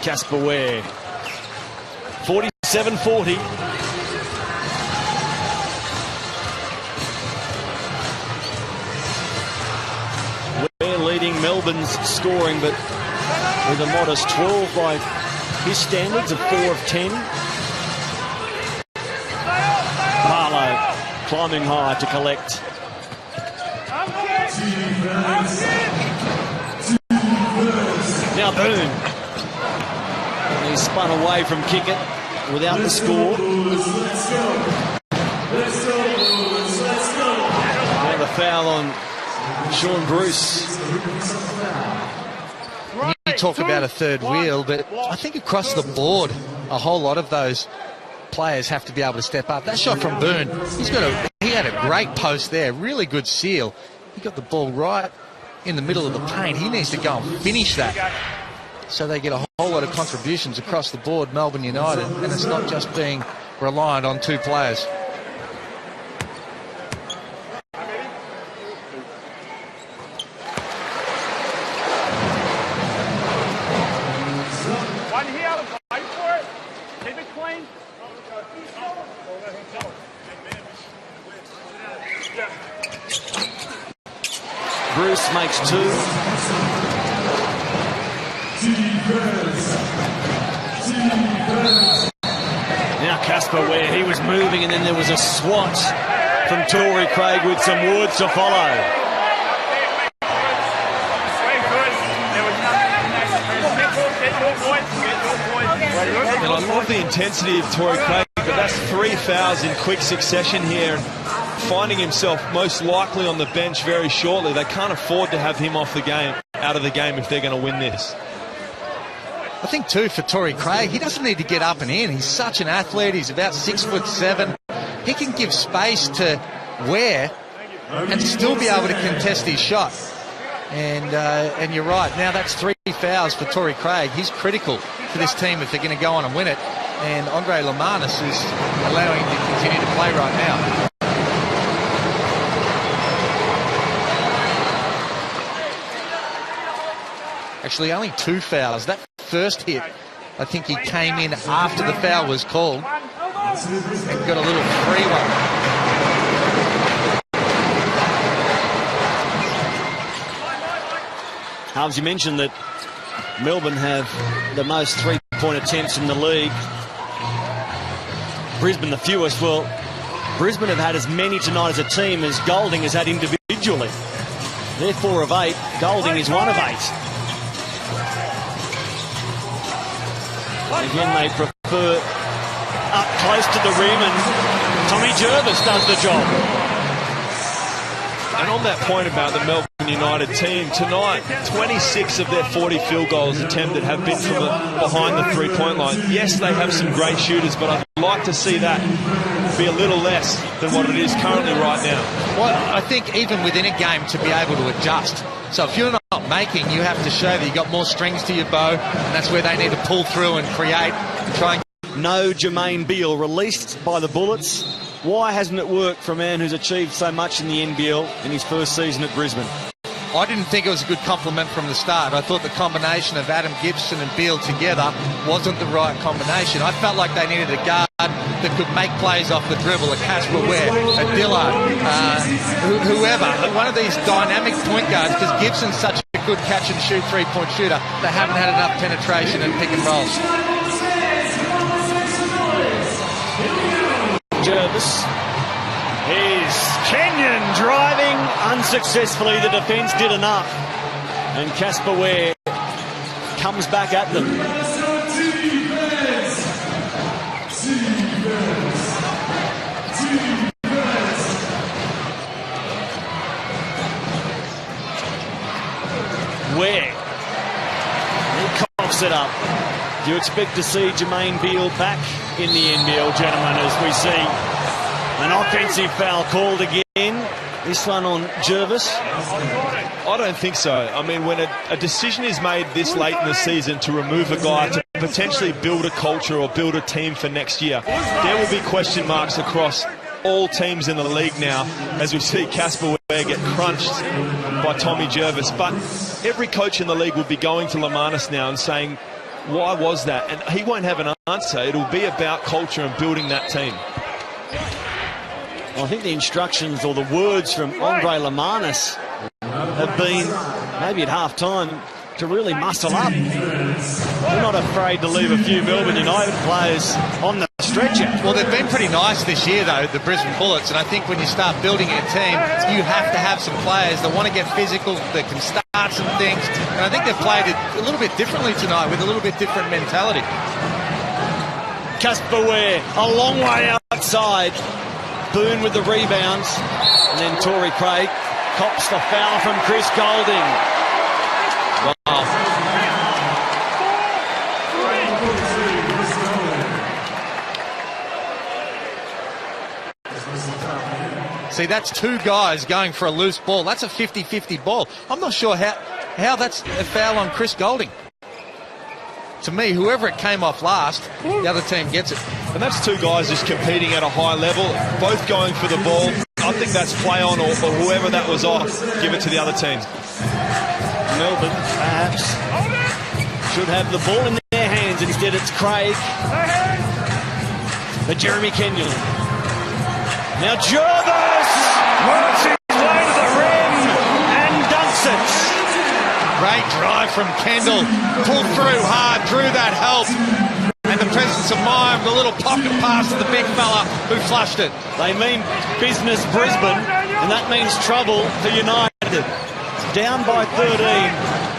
Casper Ware, 47-40. We're leading Melbourne's scoring, but with a modest 12 by his standards of 4 of 10. Barlow climbing high to collect. Now Boone. And he's spun away from Kickett without the score. Now the foul on Sean Bruce. You talk about a third wheel, but I think across the board, a whole lot of those players have to be able to step up. That shot from Boone, he had a great post there, really good seal. He got the ball right in the middle of the paint. He needs to go and finish that. So they get a whole lot of contributions across the board, Melbourne United, and it's not just being reliant on 2 players. One here, wait for it. Keep it clean. Bruce makes 2. Now Casper, where he was moving, and then there was a swat from Tory Craig with some words to follow. And I love the intensity of Tory Craig, but that's 3 fouls in quick succession here, and finding himself most likely on the bench very shortly. They can't afford to have him out of the game if they're going to win this. I think too for Tory Craig, he doesn't need to get up and in. He's such an athlete. He's about 6'7". He can give space to Ware and still be able to contest his shot. And you're right. Now that's 3 fouls for Tory Craig. He's critical for this team if they're going to go on and win it. And Andre Lamanis is allowing him to continue to play right now. Actually, only 2 fouls. That first hit, I think he came in after the foul was called and got a little free one. Harves, you mentioned that Melbourne have the most 3-point attempts in the league. Brisbane the fewest. Well, Brisbane have had as many tonight as a team as Golding has had individually. They're 4 of 8. Golding is 1 of 8. Again, they prefer up close to the rim, and Tommy Jervis does the job. And on that point about the Melbourne United team, tonight 26 of their 40 field goals attempted have been from behind the 3-point line. Yes, they have some great shooters, but I'd like to see that be a little less than what it is currently right now. Well, I think even within a game to be able to adjust. So if you're not making, you have to show that you've got more strings to your bow, and that's where they need to pull through and create and try and... No Jermaine Beale released by the Bullets. Why hasn't it worked for a man who's achieved so much in the NBL in his first season at Brisbane? I didn't think it was a good compliment from the start. I thought the combination of Adam Gibson and Beale together wasn't the right combination. I felt like they needed a guard that could make plays off the dribble, a Casper Ware, a Dillard, whoever. One of these dynamic point guards, because Gibson's such a good catch-and-shoot 3-point shooter, they haven't had enough penetration and pick and rolls. Jervis. Here's Kenyon driving unsuccessfully. The defence did enough. And Casper Ware comes back at them. Ware. He coughs it up. Do you expect to see Jermaine Beale back in the NBL, gentlemen, as we see an offensive foul called again? This one on Jervis. I don't think so. I mean, when a decision is made this late in the season to remove a guy to potentially build a culture or build a team for next year, there will be question marks across all teams in the league now as we see Casper Ware get crunched by Tommy Jervis. But every coach in the league will be going to Lamanis now and saying, why was that? And he won't have an answer. It'll be about culture and building that team. Well, I think the instructions or the words from Andre Lamanis have been, maybe at half-time, to really muscle up. They're not afraid to leave a few Melbourne United players on the stretcher. Well, they've been pretty nice this year, though, the Brisbane Bullets, and I think when you start building a team, you have to have some players that want to get physical, that can start some things, and I think they've played it a little bit differently tonight with a little bit different mentality. Casper Ware, a long way outside. Boone with the rebounds, and then Tory Craig cops the foul from Chris Golding. Wow. See, that's 2 guys going for a loose ball. That's a 50-50 ball. I'm not sure how that's a foul on Chris Golding. To me, whoever it came off last, the other team gets it. And that's 2 guys just competing at a high level, both going for the ball. I think that's play on, or whoever that was off, give it to the other team. Melbourne, perhaps, should have the ball in their hands. Instead, it's Craig. But Jeremy Kenyon. Now Jervis works his way to the rim and dunks Great drive from Kendall. Pulled through hard, drew that help. And the presence of Mime, the little pocket pass to the big fella who flushed it. They mean business Brisbane, and that means trouble for United. Down by 13.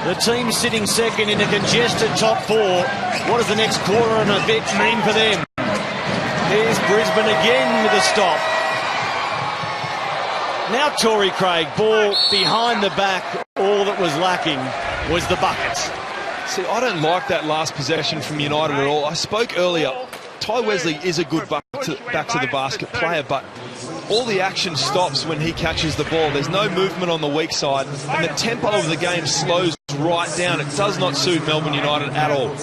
The team sitting second in a congested top four. What does the next quarter and a bit mean for them? Here's Brisbane again with a stop. Now Torrey Craig, ball behind the back. All that was lacking was the buckets. See, I don't like that last possession from United at all. I spoke earlier, Ty Wesley is a good back to the basket player, but all the action stops when he catches the ball. There's no movement on the weak side, and the tempo of the game slows right down. It does not suit Melbourne United at all.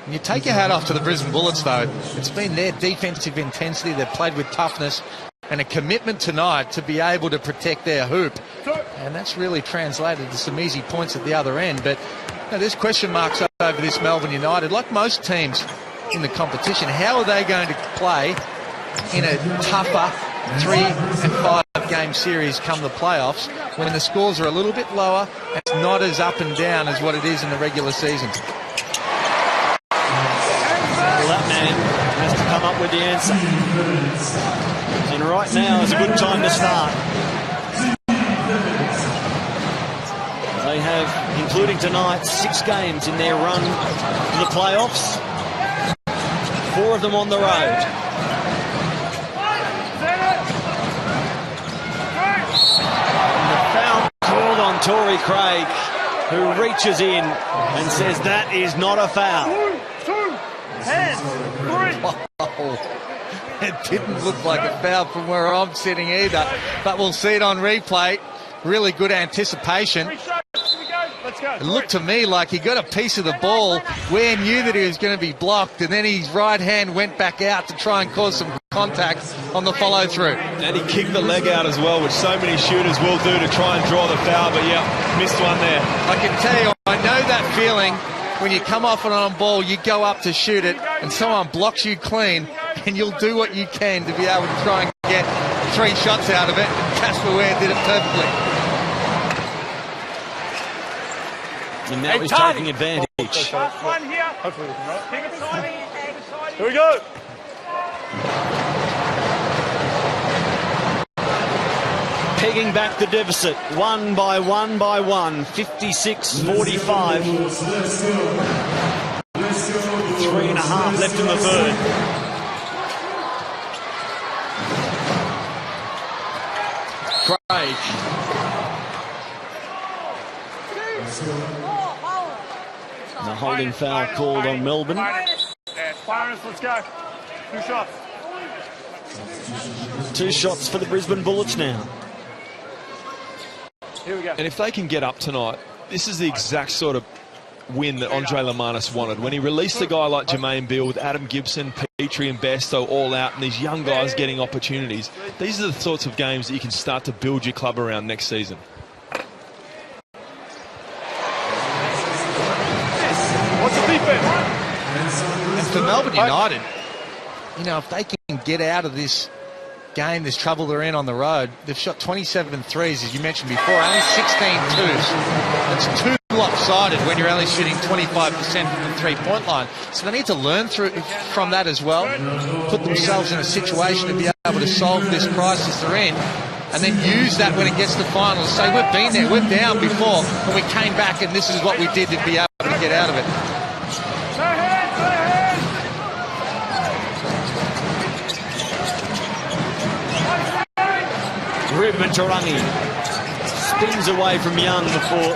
You take your hat off to the Brisbane Bullets, though. It's been their defensive intensity. They've played with toughness and a commitment tonight to be able to protect their hoop. And that's really translated to some easy points at the other end. But you know, there's question marks over this Melbourne United. Like most teams in the competition, how are they going to play in a tougher 3 and 5 game series come the playoffs when the scores are a little bit lower and it's not as up and down as what it is in the regular season? Well, that man has to come up with the answer. And right now is a good time to start. They have, including tonight, 6 games in their run to the playoffs. 4 of them on the road. And the foul called on Torrey Craig, who reaches in and says that is not a foul. 2, 10, 3. Oh, it didn't look like a foul from where I'm sitting either, but we'll see it on replay. Really good anticipation. Let's go. It looked to me like he got a piece of the ball. Ware knew that he was going to be blocked, and then his right hand went back out to try and cause some contact on the follow-through. And he kicked the leg out as well, which so many shooters will do to try and draw the foul, but yeah, missed one there. I can tell you, I know that feeling when you come off an on ball, you go up to shoot it, and someone blocks you clean, and you'll do what you can to be able to try and get 3 shots out of it. Casper Ware did it perfectly. And now he's taking advantage. One here. Hopefully we can, right? Pick a side. Here we go. Pegging back the deficit, 1 by 1 by 1, 56-45. 3.5 left in the third. Craig. The holding foul called on Melbourne. Let's go. 2 shots. 2 shots for the Brisbane Bullets now. Here we go. And if they can get up tonight, this is the exact sort of win that Andre Lamanis wanted. When he released a guy like Jermaine Beal with Adam Gibson, Petrie and Besto all out, and these young guys getting opportunities, these are the sorts of games that you can start to build your club around next season. What's the defense? And for Melbourne United, you know, if they can get out of this game, this trouble they're in on the road, they've shot 27 threes, as you mentioned before, only 16 twos. That's too lopsided when you're only shooting 25% from the three-point line. So they need to learn from that as well, put themselves in a situation to be able to solve this crisis they're in, and then use that when it gets to finals. Say, we've been there, we're down before, and we came back, and this is what we did to be able to get out of it. Ruben Tarangi spins away from Young before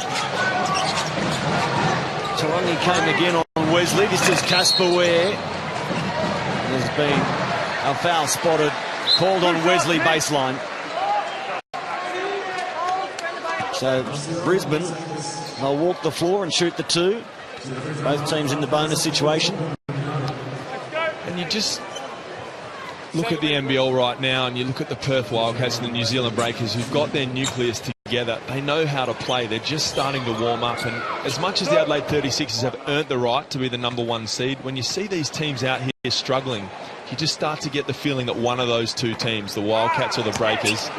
Tarangi came again on Wesley. This is Casper Ware. There's been a foul spotted, called on Wesley baseline. So Brisbane, they'll walk the floor and shoot the 2. Both teams in the bonus situation. And you just look at the NBL right now, and you look at the Perth Wildcats and the New Zealand Breakers, who've got their nucleus together. They know how to play. They're just starting to warm up. And as much as the Adelaide 36ers have earned the right to be the #1 seed, when you see these teams out here struggling, you just start to get the feeling that one of those two teams, the Wildcats or the Breakers,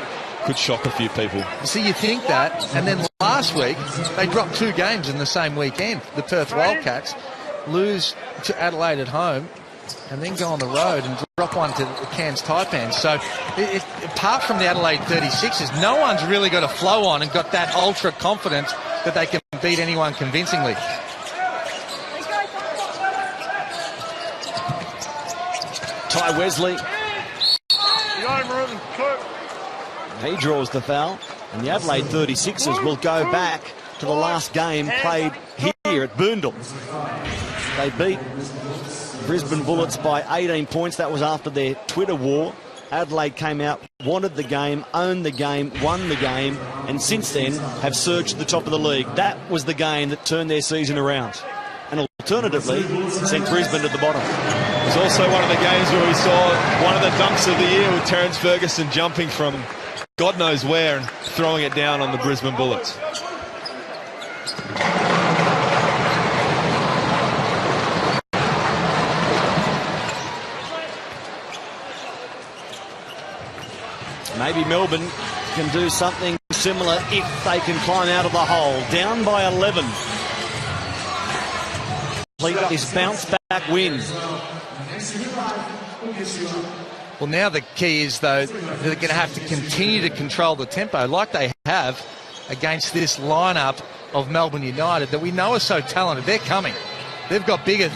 could shock a few people. See, you think that, and then last week they dropped 2 games in the same weekend. The Perth Wildcats lose to Adelaide at home and then go on the road and drop one to the Cairns Taipans. So apart from the Adelaide 36ers, no one's really got a flow on and got that ultra confidence that they can beat anyone convincingly. Ty Wesley. He draws the foul, and the Adelaide 36ers will go back to the last game played here at Boondall. They beat Brisbane Bullets by 18 points. That was after their Twitter war. Adelaide came out, wanted the game, owned the game, won the game, and since then have surged to the top of the league. That was the game that turned their season around, and alternatively sent Brisbane to the bottom. It was also one of the games where we saw one of the dunks of the year with Terence Ferguson jumping from God knows where and throwing it down on the Brisbane Bullets. Maybe Melbourne can do something similar if they can climb out of the hole. Down by 11. Complete this bounce-back win. Well, now the key is, though, they're going to have to continue to control the tempo like they have against this lineup of Melbourne United that we know are so talented. They're coming. They've got bigger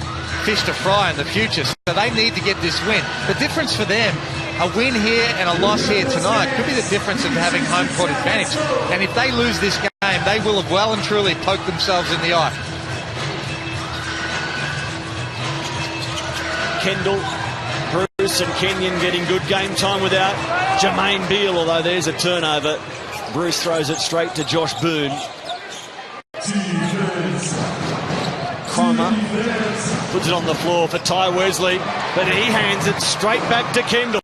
fish to fry in the future, so they need to get this win. The difference for them, a win here and a loss here tonight, could be the difference of having home court advantage. And if they lose this game, they will have well and truly poked themselves in the eye. Kendall, Bruce and Kenyon getting good game time without Jermaine Beale, although there's a turnover. Bruce throws it straight to Josh Boone. Cromer puts it on the floor for Ty Wesley, but he hands it straight back to Kendall.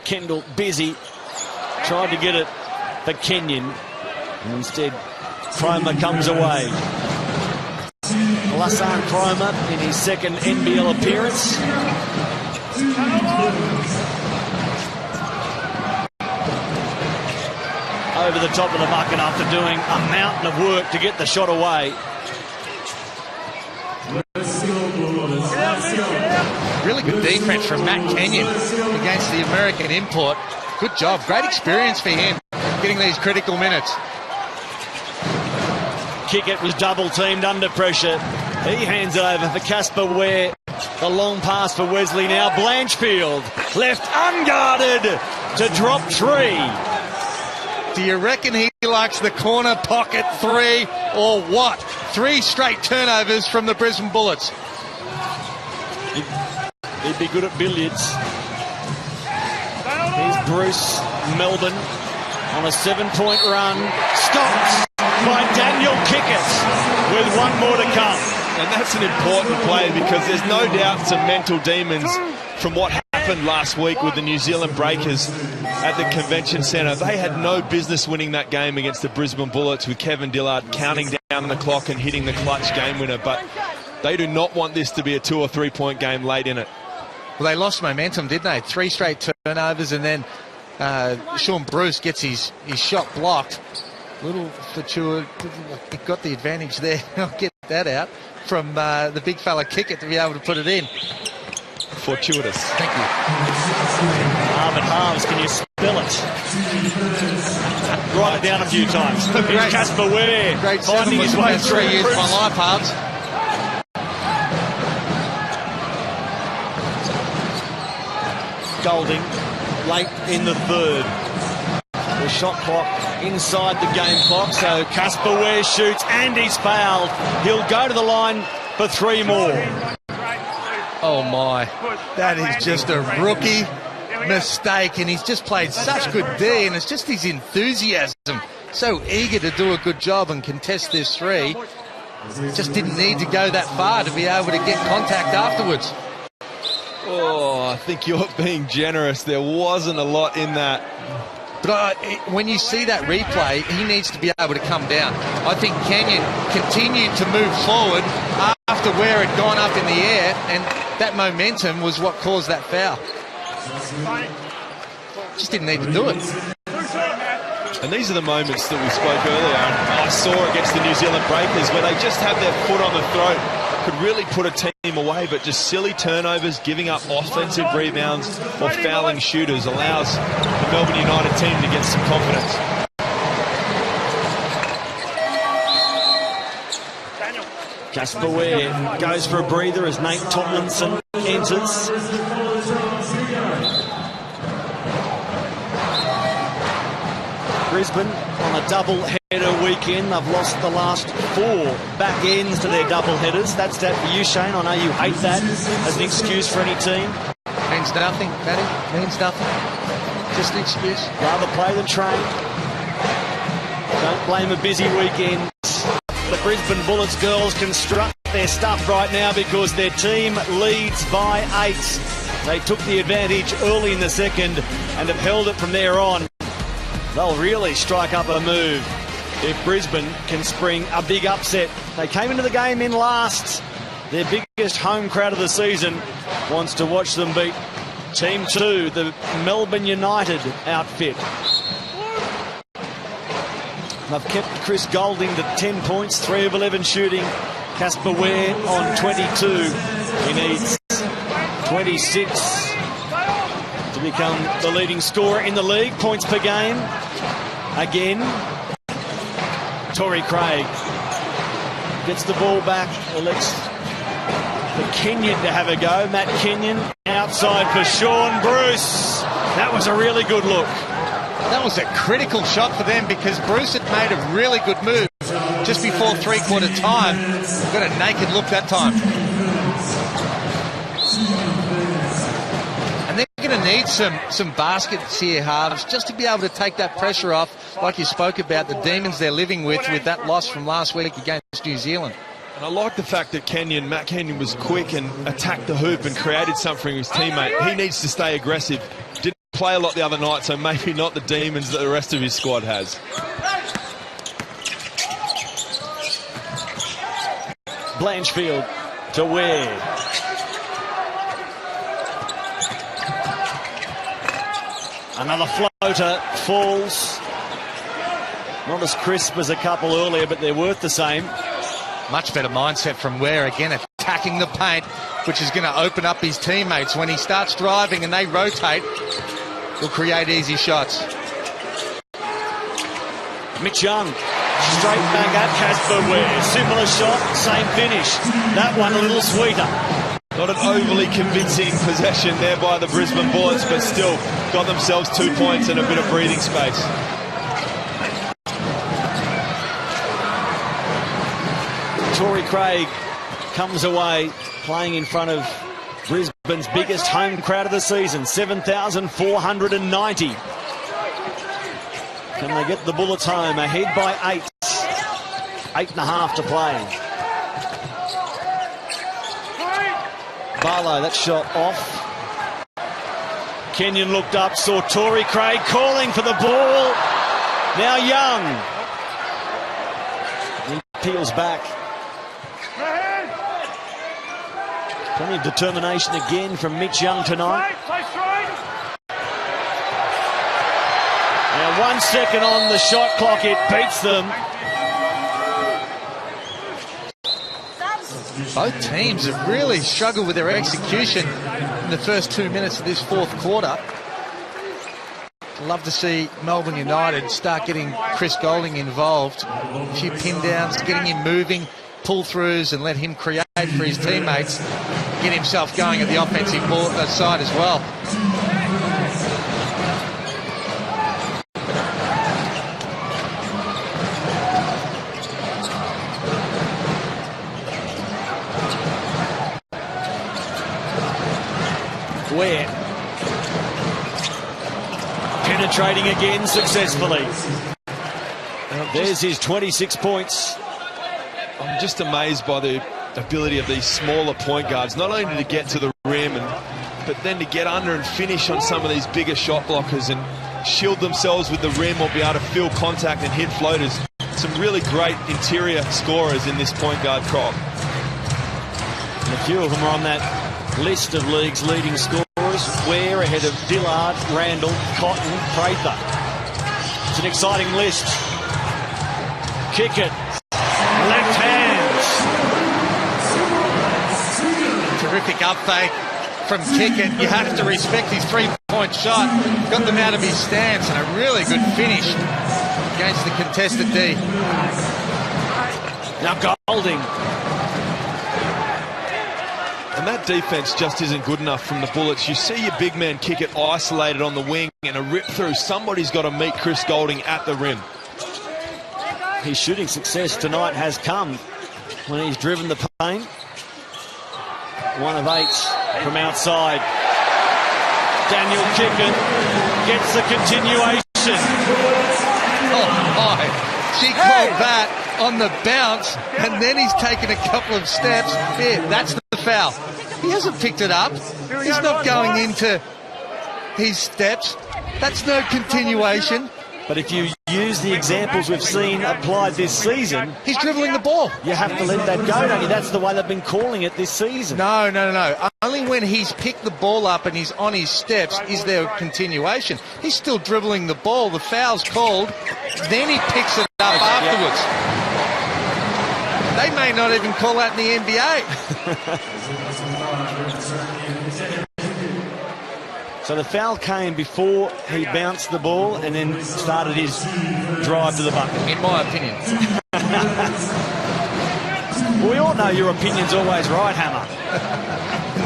Kendall busy, tried to get it for Kenyon, and instead Cromer comes away. Lassan Cromer in his second NBL appearance. Over the top of the bucket after doing a mountain of work to get the shot away. Really good defense from Matt Kenyon against the American import. Good job. Great experience for him getting these critical minutes. Kickett was double teamed under pressure. He hands it over for Casper Ware. The long pass for Wesley now. Blanchfield left unguarded to drop 3. Do you reckon he likes the corner pocket 3 or what? 3 straight turnovers from the Brisbane Bullets. He'd be good at billiards. Here's Bruce, Melbourne on a 7-point run. Stopped by Daniel Kickett with 1 more to come. And that's an important play because there's no doubt some mental demons from what happened last week with the New Zealand Breakers at the Convention Centre. They had no business winning that game against the Brisbane Bullets with Kevin Dillard counting down the clock and hitting the clutch game winner. But they do not want this to be a 2 or 3 point game late in it. Well, they lost momentum, didn't they? 3 straight turnovers, and then Sean Bruce gets his shot blocked. Little fortuitous. He got the advantage there. I'll get that out from the big fella Kickett to be able to put it in. Fortuitous. Thank you. Harvard halves, can you spell it? Write it down a few times. Here's Casper Ware Great finding his way through. 3 years of my life, halves. Golding late in the third. The shot clock inside the game clock, so Casper Ware shoots and he's fouled. He'll go to the line for 3 more. Oh my, that is just a rookie mistake, and he's just played such good D, and it's just his enthusiasm. So eager to do a good job and contest this 3. Just didn't need to go that far to be able to get contact afterwards. Oh, I think you're being generous. There wasn't a lot in that. But when you see that replay, he needs to be able to come down. I think Kenyon continued to move forward after where it had gone up in the air, and that momentum was what caused that foul. Just didn't need to do it. And these are the moments that we spoke earlier, and I saw against the New Zealand Breakers, where they just have their foot on the throat, could really put a team away, but just silly turnovers, giving up offensive rebounds or fouling shooters allows the Melbourne United team to get some confidence. Casper Ware goes for a breather as Nate Tomlinson enters. Brisbane on a double-header weekend. They've lost the last 4 back ends to their double-headers. That's that for you, Shane. I know you hate that as an excuse for any team. Means nothing, Matty. Means nothing. Just an excuse. Rather play than train. Don't blame a busy weekend. The Brisbane Bullets girls can strut their stuff right now because their team leads by 8. They took the advantage early in the second and have held it from there on. They'll really strike up a move if Brisbane can spring a big upset. They came into the game in last. Their biggest home crowd of the season wants to watch them beat Team 2, the Melbourne United outfit. They've kept Chris Goulding to 10 points, 3 of 11 shooting. Casper Ware on 22. He needs 26 to become the leading scorer in the league. Points per game. Again, Torrey Craig gets the ball back. Elects for Kenyon to have a go. Matt Kenyon outside for Sean Bruce. That was a really good look. That was a critical shot for them because Bruce had made a really good move just before three-quarter time. Got a naked look that time. And they're going to need some baskets here, Harves, just to be able to take that pressure off, like you spoke about, the demons they're living with that loss from last week against New Zealand. And I like the fact that Matt Kenyon was quick and attacked the hoop and created something for his teammate. He needs to stay aggressive. Didn't play a lot the other night, so maybe not the demons that the rest of his squad has. Blanchfield to Ware. Another floater falls. Not as crisp as a couple earlier, but they're worth the same. Much better mindset from Ware, again attacking the paint, which is going to open up his teammates. When he starts driving and they rotate, he'll create easy shots. Mitch Young, straight back at Casper Ware. Similar shot, same finish. That one a little sweeter. Not an overly convincing possession there by the Brisbane Bullets, but still got themselves 2 points and a bit of breathing space. Torrey Craig comes away playing in front of Brisbane's biggest home crowd of the season, 7,490. Can they get the Bullets home? Ahead by 8. 8.5 to play. Barlow, that shot off. Kenyon looked up, saw Torrey Craig calling for the ball. Now Young. He peels back. Plenty of determination again from Mitch Young tonight. Now 1 second on the shot clock, it beats them. Both teams have really struggled with their execution in the first 2 minutes of this fourth quarter. Love to see Melbourne United start getting Chris Goulding involved. A few pin downs, getting him moving, pull-throughs, and let him create for his teammates. Get himself going at the offensive side as well. Ware penetrating again successfully. There's his 26 points. I'm just amazed by the ability of these smaller point guards, not only to get to the rim, but then to get under and finish on some of these bigger shot blockers. And shield themselves with the rim or be able to feel contact and hit floaters. Some really great interior scorers in this point guard crop. And a few of them are on that list of league's leading scorers. Ware ahead of Dillard, Randall, Cotton, Prather. It's an exciting list. Kick it. Left hands. Terrific up fake from Kickett. You have to respect his three-point shot. Got them out of his stance, and a really good finish against the contested D. Now Golding. And that defense just isn't good enough from the Bullets. You see your big man Kickett isolated on the wing and a rip through. Somebody's got to meet Chris Golding at the rim. His shooting success tonight has come when he's driven the paint. 1 of 8 from outside. Daniel Kickett gets the continuation. Oh my, she called that on the bounce, and then he's taken a couple of steps. Yeah, that's the foul. He hasn't picked it up. He's not going into his steps. That's no continuation. But if you use the examples we've seen applied this season, he's dribbling the ball. You have to let that go, don't you? That's the way they've been calling it this season. No. Only when he's picked the ball up and he's on his steps is there a continuation. He's still dribbling the ball. The foul's called. Then he picks it up afterwards. They may not even call that in the NBA. So the foul came before he bounced the ball and then started his drive to the bucket. In my opinion. Well, we all know your opinion's always right, Hammer.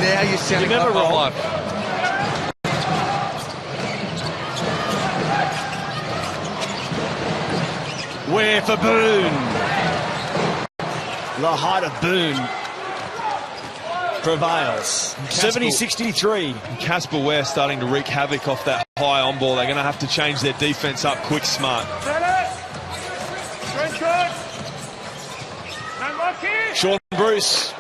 Now you're sounding never like my wrong. wife. Ware for Boone. The height of Boone prevails. 70-63. Casper Ware starting to wreak havoc off that high on ball. They're going to have to change their defense up quick, smart. Sean Bruce.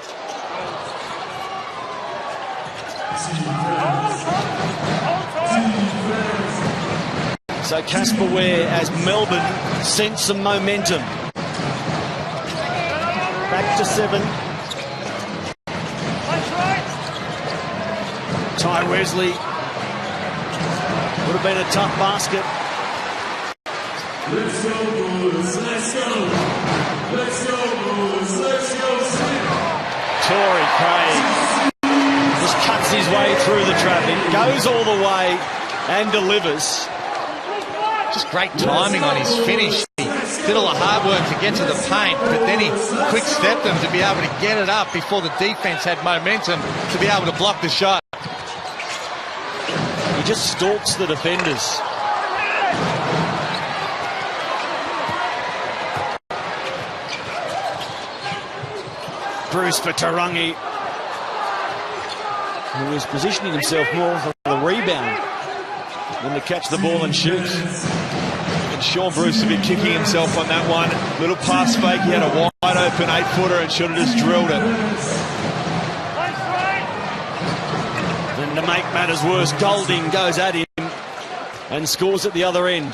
So Casper Ware, as Melbourne sent some momentum. Back to 7. Ty Wesley. Would have been a tough basket. Let's go, Bulls. Let's go. Let's go, Bulls. Let's go. Torrey Craig just cuts his way through the traffic, goes all the way and delivers. Just great timing on his finish. He did all the hard work to get to the paint, but then he quick-stepped them to be able to get it up before the defense had momentum to be able to block the shot. He just stalks the defenders. Bruce for Tarangi, who is positioning himself more for the rebound than to catch the ball and shoot. And Sean Bruce will be kicking himself on that one. Little pass fake. He had a wide open 8-footer and should have just drilled it. And to make matters worse, Golding goes at him and scores at the other end.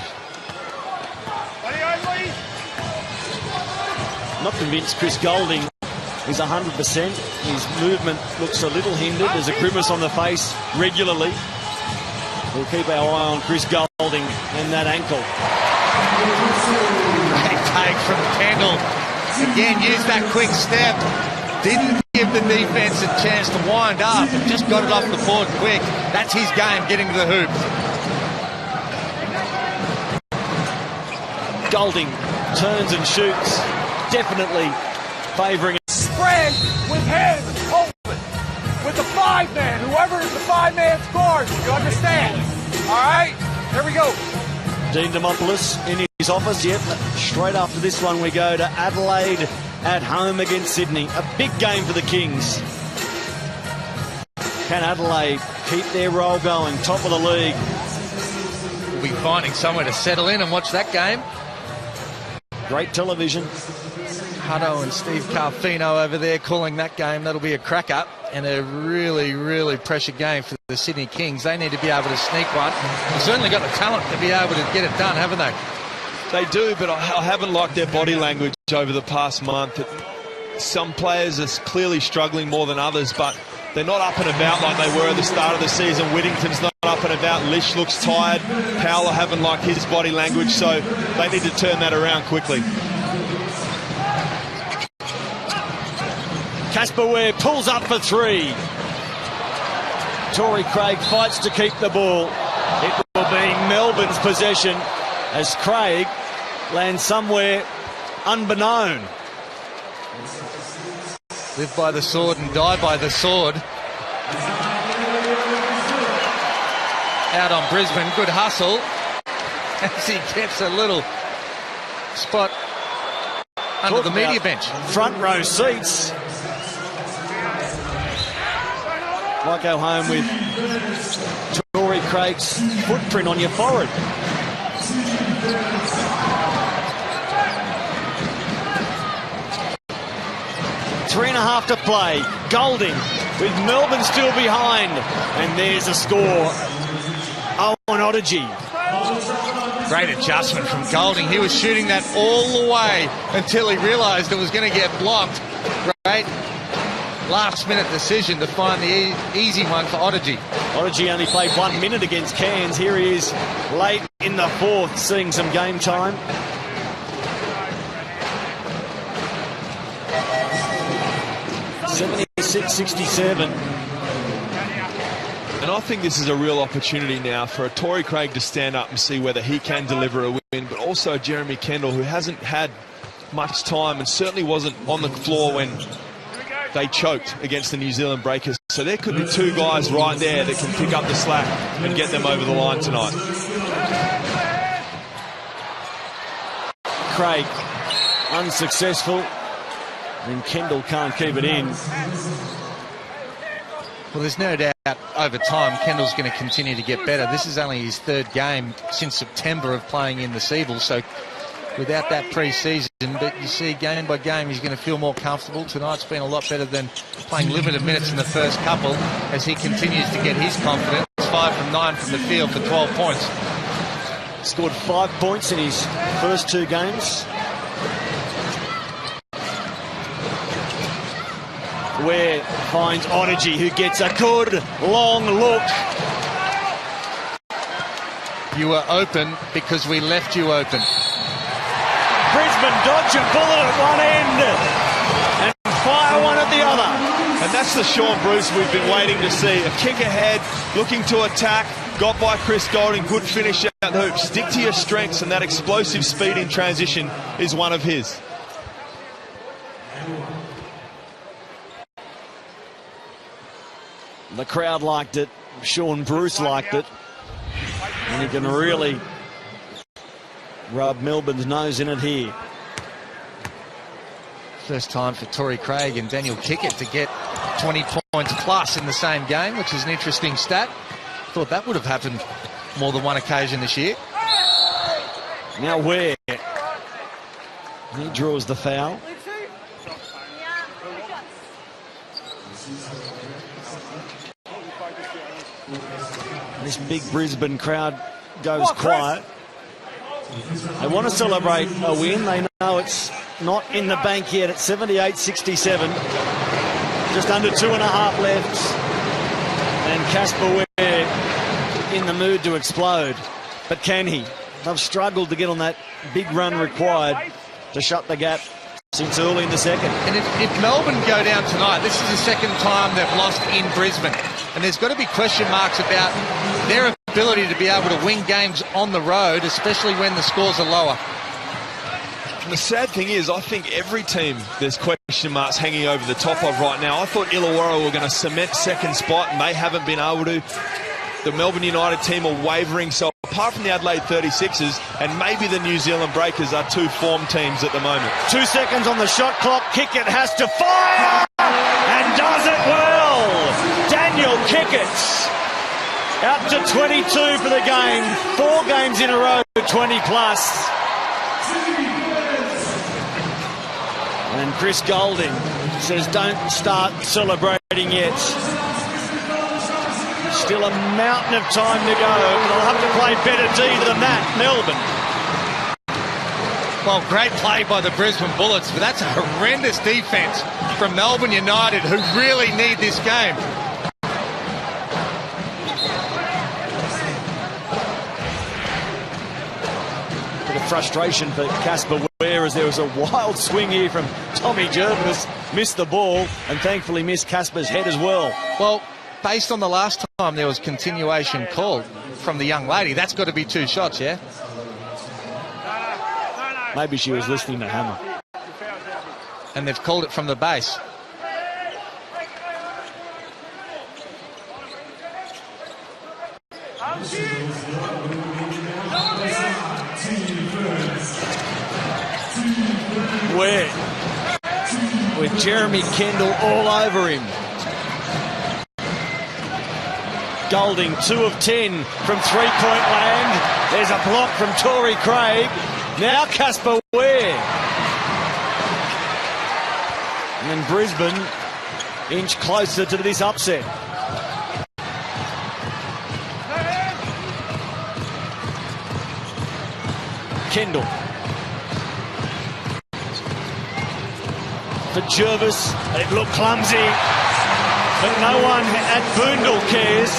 Not convinced Chris Golding is 100%. His movement looks a little hindered. There's a grimace on the face regularly. We'll keep our eye on Chris Golding and that ankle. Great take from Kendall. Again, used that quick step. Didn't give the defense a chance to wind up and just got it off the board quick. That's his game, getting to the hoop. Golding turns and shoots. Definitely favouring. Spread with hands open with the 5-man. Whoever the 5-man scores, you understand? All right, there we go. Dean Demopoulos in his office. Yep, straight after this one we go to Adelaide at home against Sydney. A big game for the Kings. Can Adelaide keep their roll going? Top of the league. We'll be finding somewhere to settle in and watch that game. Great television. Hutto and Steve Carfino over there calling that game. That'll be a cracker and a really, really pressure game for the Sydney Kings. They need to be able to sneak one. They've certainly got the talent to be able to get it done, haven't they? They do, but I haven't liked their body language over the past month. Some players are clearly struggling more than others, but they're not up and about like they were at the start of the season. Whittington's not up and about. Lish looks tired. Powell haven't liked his body language, so they need to turn that around quickly. Casper Ware pulls up for three. Torrey Craig fights to keep the ball. It will be Melbourne's possession as Craig lands somewhere unbeknown. Live by the sword and die by the sword. Out on Brisbane, good hustle as he gets a little spot under the media bench. Front row seats. Why go home with Torrey Craig's footprint on your forehead? Three and a half to play. Golding with Melbourne still behind. And there's a score. Owen Otagy. Great adjustment from Golding. He was shooting that all the way until he realised it was going to get blocked. Great last-minute decision to find the easy one for Otagy. Otagy only played 1 minute against Cairns. Here he is late in the fourth, seeing some game time. (76-67). And I think this is a real opportunity now for a Torrey Craig to stand up and see whether he can deliver a win, but also Jeremy Kendall, who hasn't had much time and certainly wasn't on the floor when they choked against the New Zealand Breakers. So there could be two guys right there that can pick up the slack and get them over the line tonight. Craig unsuccessful, and Kendall can't keep it in. Well, there's no doubt over time Kendall's going to continue to get better. This is only his third game since September of playing in the Seagull, so without that pre-season, but you see game by game he's going to feel more comfortable. Tonight's been a lot better than playing limited minutes in the first couple as he continues to get his confidence. 5 from 9 from the field for 12 points. Scored 5 points in his first 2 games. Ware finds Otagy, who gets a good long look. You were open because we left you open. Brisbane dodge a bullet at one end and fire one at the other. And that's the Sean Bruce we've been waiting to see. A kick ahead, looking to attack, got by Chris Golding, good finish out the hoop. Stick to your strengths, and that explosive speed in transition is one of his. The crowd liked it. Sean Bruce liked it. And he can really rub Melbourne's nose in it here. First time for Torrey Craig and Daniel Kickett to get 20 points plus in the same game, which is an interesting stat. Thought that would have happened more than one occasion this year. Now Ware. He draws the foul. This big Brisbane crowd goes quiet. They want to celebrate a win. They know it's not in the bank yet. It's 78-67. Just under 2.5 left. And Casper Ware in the mood to explode. But can he? They've struggled to get on that big run required to shut the gap since early in the second. And if Melbourne go down tonight, this is the second time they've lost in Brisbane. And there's got to be question marks about their ability to be able to win games on the road, especially when the scores are lower. And the sad thing is, I think every team there's question marks hanging over the top of right now. I thought Illawarra were going to cement second spot, and they haven't been able to. The Melbourne United team are wavering, so apart from the Adelaide 36ers and maybe the New Zealand Breakers are two form teams at the moment. 2 seconds on the shot clock. Kickett has to fire and does it well. Daniel Kickett out to 22 for the game. 4 games in a row, 20 plus. And Chris Golding says, don't start celebrating yet. Still a mountain of time to go. They'll have to play better D than that, Melbourne. Well, great play by the Brisbane Bullets, but that's a horrendous defence from Melbourne United, who really need this game. Bit of frustration for Casper Ware, as there was a wild swing here from Tommy Jervis. Missed the ball and thankfully missed Casper's head as well. Well, based on the last time there was continuation called from the young lady, that's got to be 2 shots, yeah? Maybe she was listening to Hammer. And they've called it from the base. Where? With Jeremy Kendall all over him. Golding, 2 of 10 from three-point land. There's a block from Torrey Craig. Now Casper Ware. And then Brisbane inch closer to this upset. Kendall. For Jervis. It looked clumsy. But no one at Boondall cares.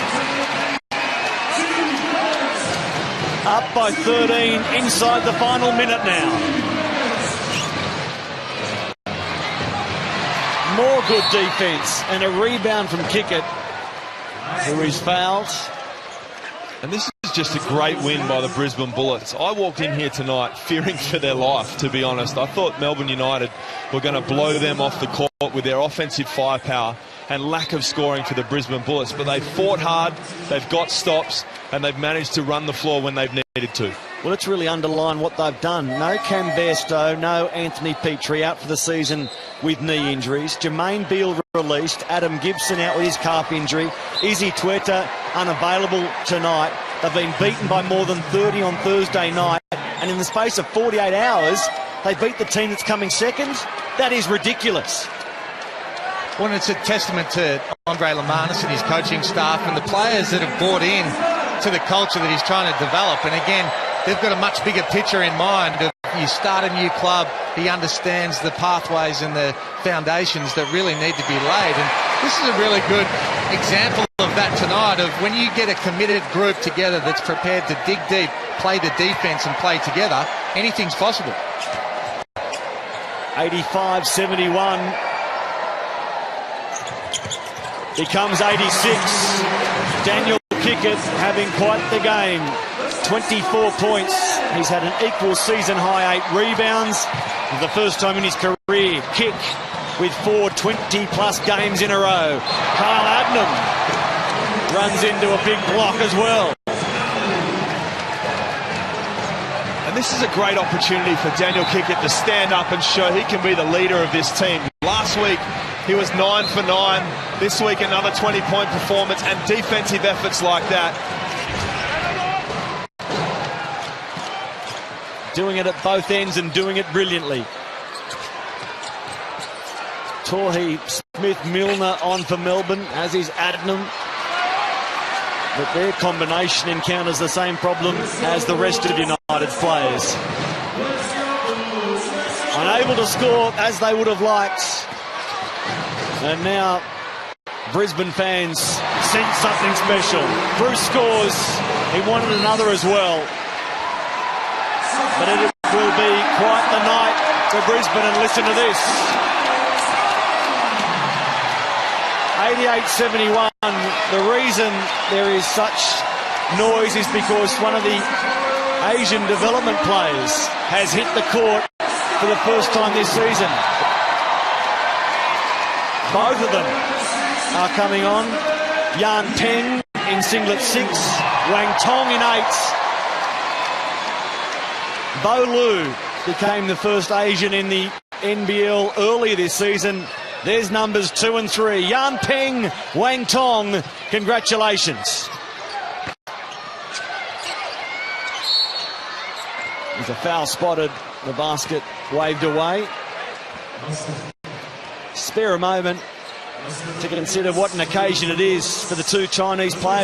Up by 13 inside the final minute now. More good defence and a rebound from Kickett, who is fouled. And this is just a great win by the Brisbane Bullets. I walked in here tonight fearing for their life, to be honest. I thought Melbourne United were going to blow them off the court with their offensive firepower and lack of scoring for the Brisbane Bullets. But they fought hard, they've got stops, and they've managed to run the floor when they've needed to. Well, let's really underline what they've done. No Cam Bairstow, no Anthony Petrie out for the season with knee injuries. Jermaine Beale released. Adam Gibson out with his calf injury. Izzy Tueta unavailable tonight. They've been beaten by more than 30 on Thursday night. And in the space of 48 hours, they beat the team that's coming second. That is ridiculous. Well, it's a testament to Andre Lamanis and his coaching staff and the players that have bought in to the culture that he's trying to develop. And again, they've got a much bigger picture in mind. If you start a new club, he understands the pathways and the foundations that really need to be laid. And this is a really good example of that tonight, of when you get a committed group together that's prepared to dig deep, play the defence and play together, anything's possible. 85-71. Becomes 86. Daniel Kickett having quite the game. 24 points. He's had an equal season high 8 rebounds. For the first time in his career, Kick with 4 20-plus games in a row. Kyle Adnam runs into a big block as well. And this is a great opportunity for Daniel Kickett to stand up and show he can be the leader of this team. Last week, he was 9 for 9. This week, another 20-point performance, and defensive efforts like that. Doing it at both ends and doing it brilliantly. Torrey Smith-Milner on for Melbourne, as is Adnam. But their combination encounters the same problem as the rest of United's players. Unable to score as they would have liked. And now Brisbane fans sense something special. Bruce scores. He wanted another as well. But it will be quite the night for Brisbane, and listen to this. 88-71. The reason there is such noise is because one of the Asian development players has hit the court for the first time this season. Both of them are coming on. Yan Peng in singlet 6, Wang Tong in 8. Bo Lu became the first Asian in the NBL earlier this season. There's numbers 2 and 3. Yan Peng, Wang Tong, congratulations. There's a foul spotted. The basket waved away. Spare a moment to consider what an occasion it is for the two Chinese players